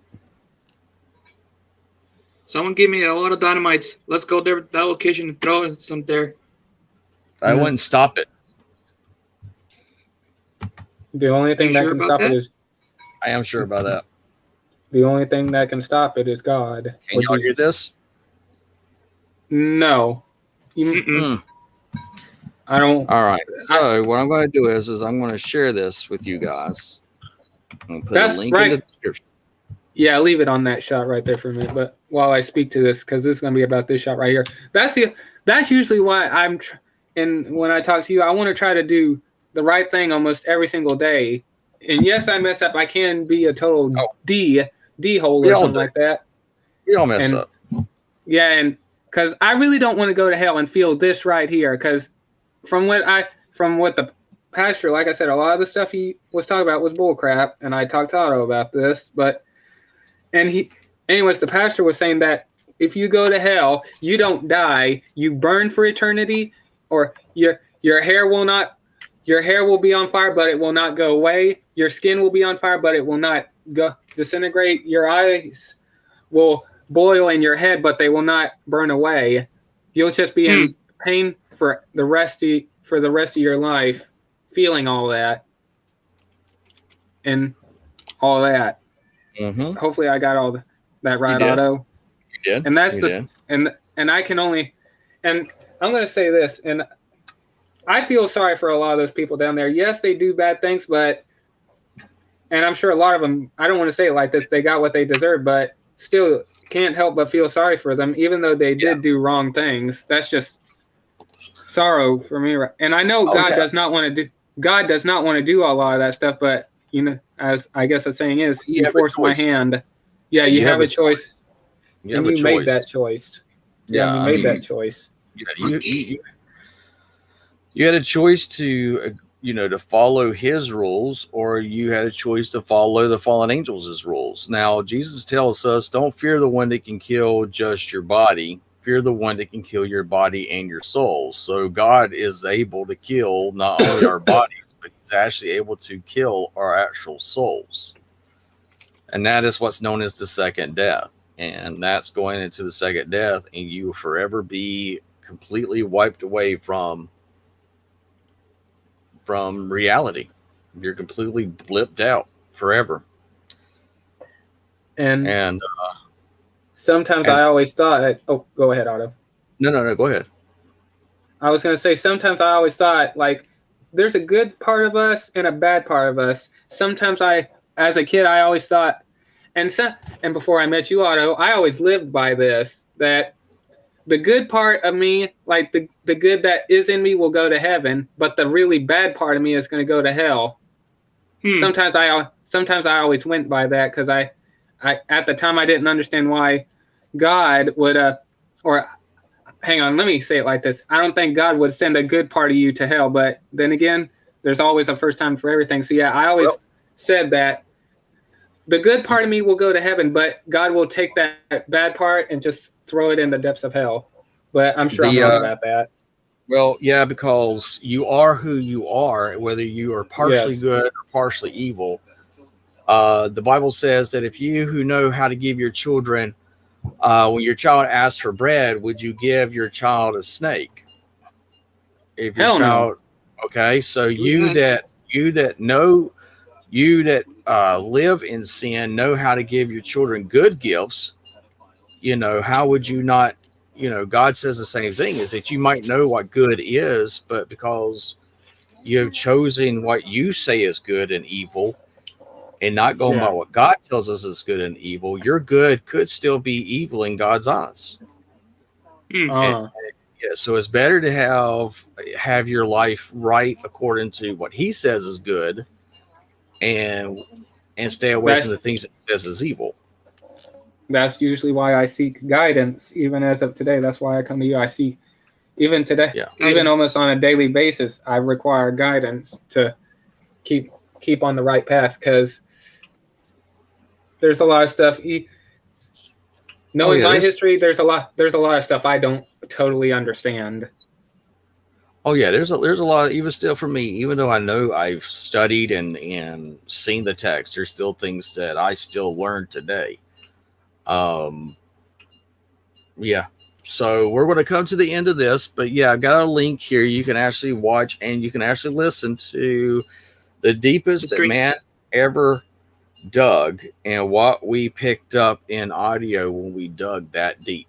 Someone give me a lot of dynamites. Let's go there that location and throw some there. I wouldn't stop it. the only thing You that sure can about stop that? it is I am sure about that. the only thing that can stop it is God. Can or y'all hear Jesus. this? No. Mm. I don't. All right. So what I'm going to do is I'm going to share this with you guys. I'm going to put That's a link in right. the description. Yeah, leave it on that shot right there for a minute. But while I speak to this, because this is going to be about this shot right here. That's usually why and when I talk to you, I want to try to do the right thing almost every single day. And yes, I mess up. I can be a total D hole We or all something do. like that. We all mess And up. yeah, and because I really don't want to go to hell and feel this right here. Because from what the pastor, like I said, a lot of the stuff he was talking about was bullcrap, and I talked to Otto about this. Anyways, the pastor was saying that if you go to hell, you don't die, you burn for eternity, or your hair will be on fire, but it will not go away. Your skin will be on fire, but it will not go disintegrate. Your eyes will boil in your head, but they will not burn away. You'll just be in pain for the rest of your life, feeling all that and all that. Mm-hmm. Hopefully, I got all that right, You did. Otto. You did. And that's You the did. and I can only, and I'm going to say this, and I feel sorry for a lot of those people down there. Yes, they do bad things, and I'm sure a lot of them, I don't want to say it like this, they got what they deserve, but still can't help but feel sorry for them, even though they did do wrong things. That's just sorrow for me. And I know God does not want to do a lot of that stuff, but as I guess the saying is, You you have a forced my choice. hand. Yeah, you have a choice. You have And a you made choice. that choice. Yeah, you I made mean, that choice. Yeah, you had a choice to to follow his rules, or you had a choice to follow the fallen angels' rules. Now, Jesus tells us, don't fear the one that can kill just your body. Fear the one that can kill your body and your soul. So God is able to kill not only our bodies, but he's actually able to kill our actual souls. And that is what's known as the second death. And that's going into the second death, and you will forever be completely wiped away from reality. You're completely blipped out forever. And sometimes I always thought, go ahead, Otto. No, go ahead. I was going to say, sometimes I always thought, like, there's a good part of us and a bad part of us. Sometimes as a kid, I always thought, and before I met you, Otto, I always lived by this, that the good part of me, like the good that is in me, will go to heaven, but the really bad part of me is going to go to hell. Sometimes I always went by that, because I at the time I didn't understand why God would or hang on, let me say it like this. I don't think God would send a good part of you to hell, but then again, there's always a first time for everything. So yeah, I always said that the good part of me will go to heaven, but God will take that bad part and just throw it in the depths of hell. But I'm sure I'm wrong about that. Well, yeah, because you are who you are, whether you are partially good or partially evil. The Bible says that if you who know how to give your children, when your child asks for bread, would you give your child a snake? If your child, okay, so you that live in sin know how to give your children good gifts. How would you not? God says the same thing, is that you might know what good is, but because you have chosen what you say is good and evil and not going by what God tells us is good and evil, your good could still be evil in God's eyes. So it's better to have your life right according to what he says is good and stay away from the things that he says is evil. That's usually why I seek guidance, even as of today. That's why I come to you. I seek, even today, even almost on a daily basis, I require guidance to keep on the right path, because there's a lot of stuff. Knowing my history, there's a lot of stuff I don't totally understand. Oh yeah, there's a lot, even still for me, even though I know I've studied and seen the text, there's still things that I still learn today. Yeah. So we're going to come to the end of this, but yeah, I've got a link here. You can actually watch and you can actually listen to the deepest that man ever dug and what we picked up in audio when we dug that deep.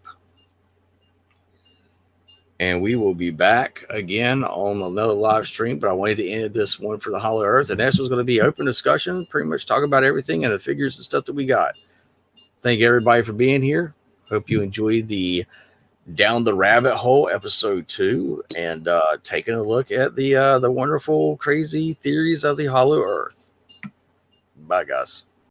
And we will be back again on another live stream, but I wanted to end this one for the Hollow Earth. And this was going to be open discussion, pretty much talk about everything and the figures and stuff that we got. Thank everybody for being here. Hope you enjoyed the Down the Rabbit Hole episode 2 and taking a look at the wonderful, crazy theories of the Hollow Earth. Bye, guys.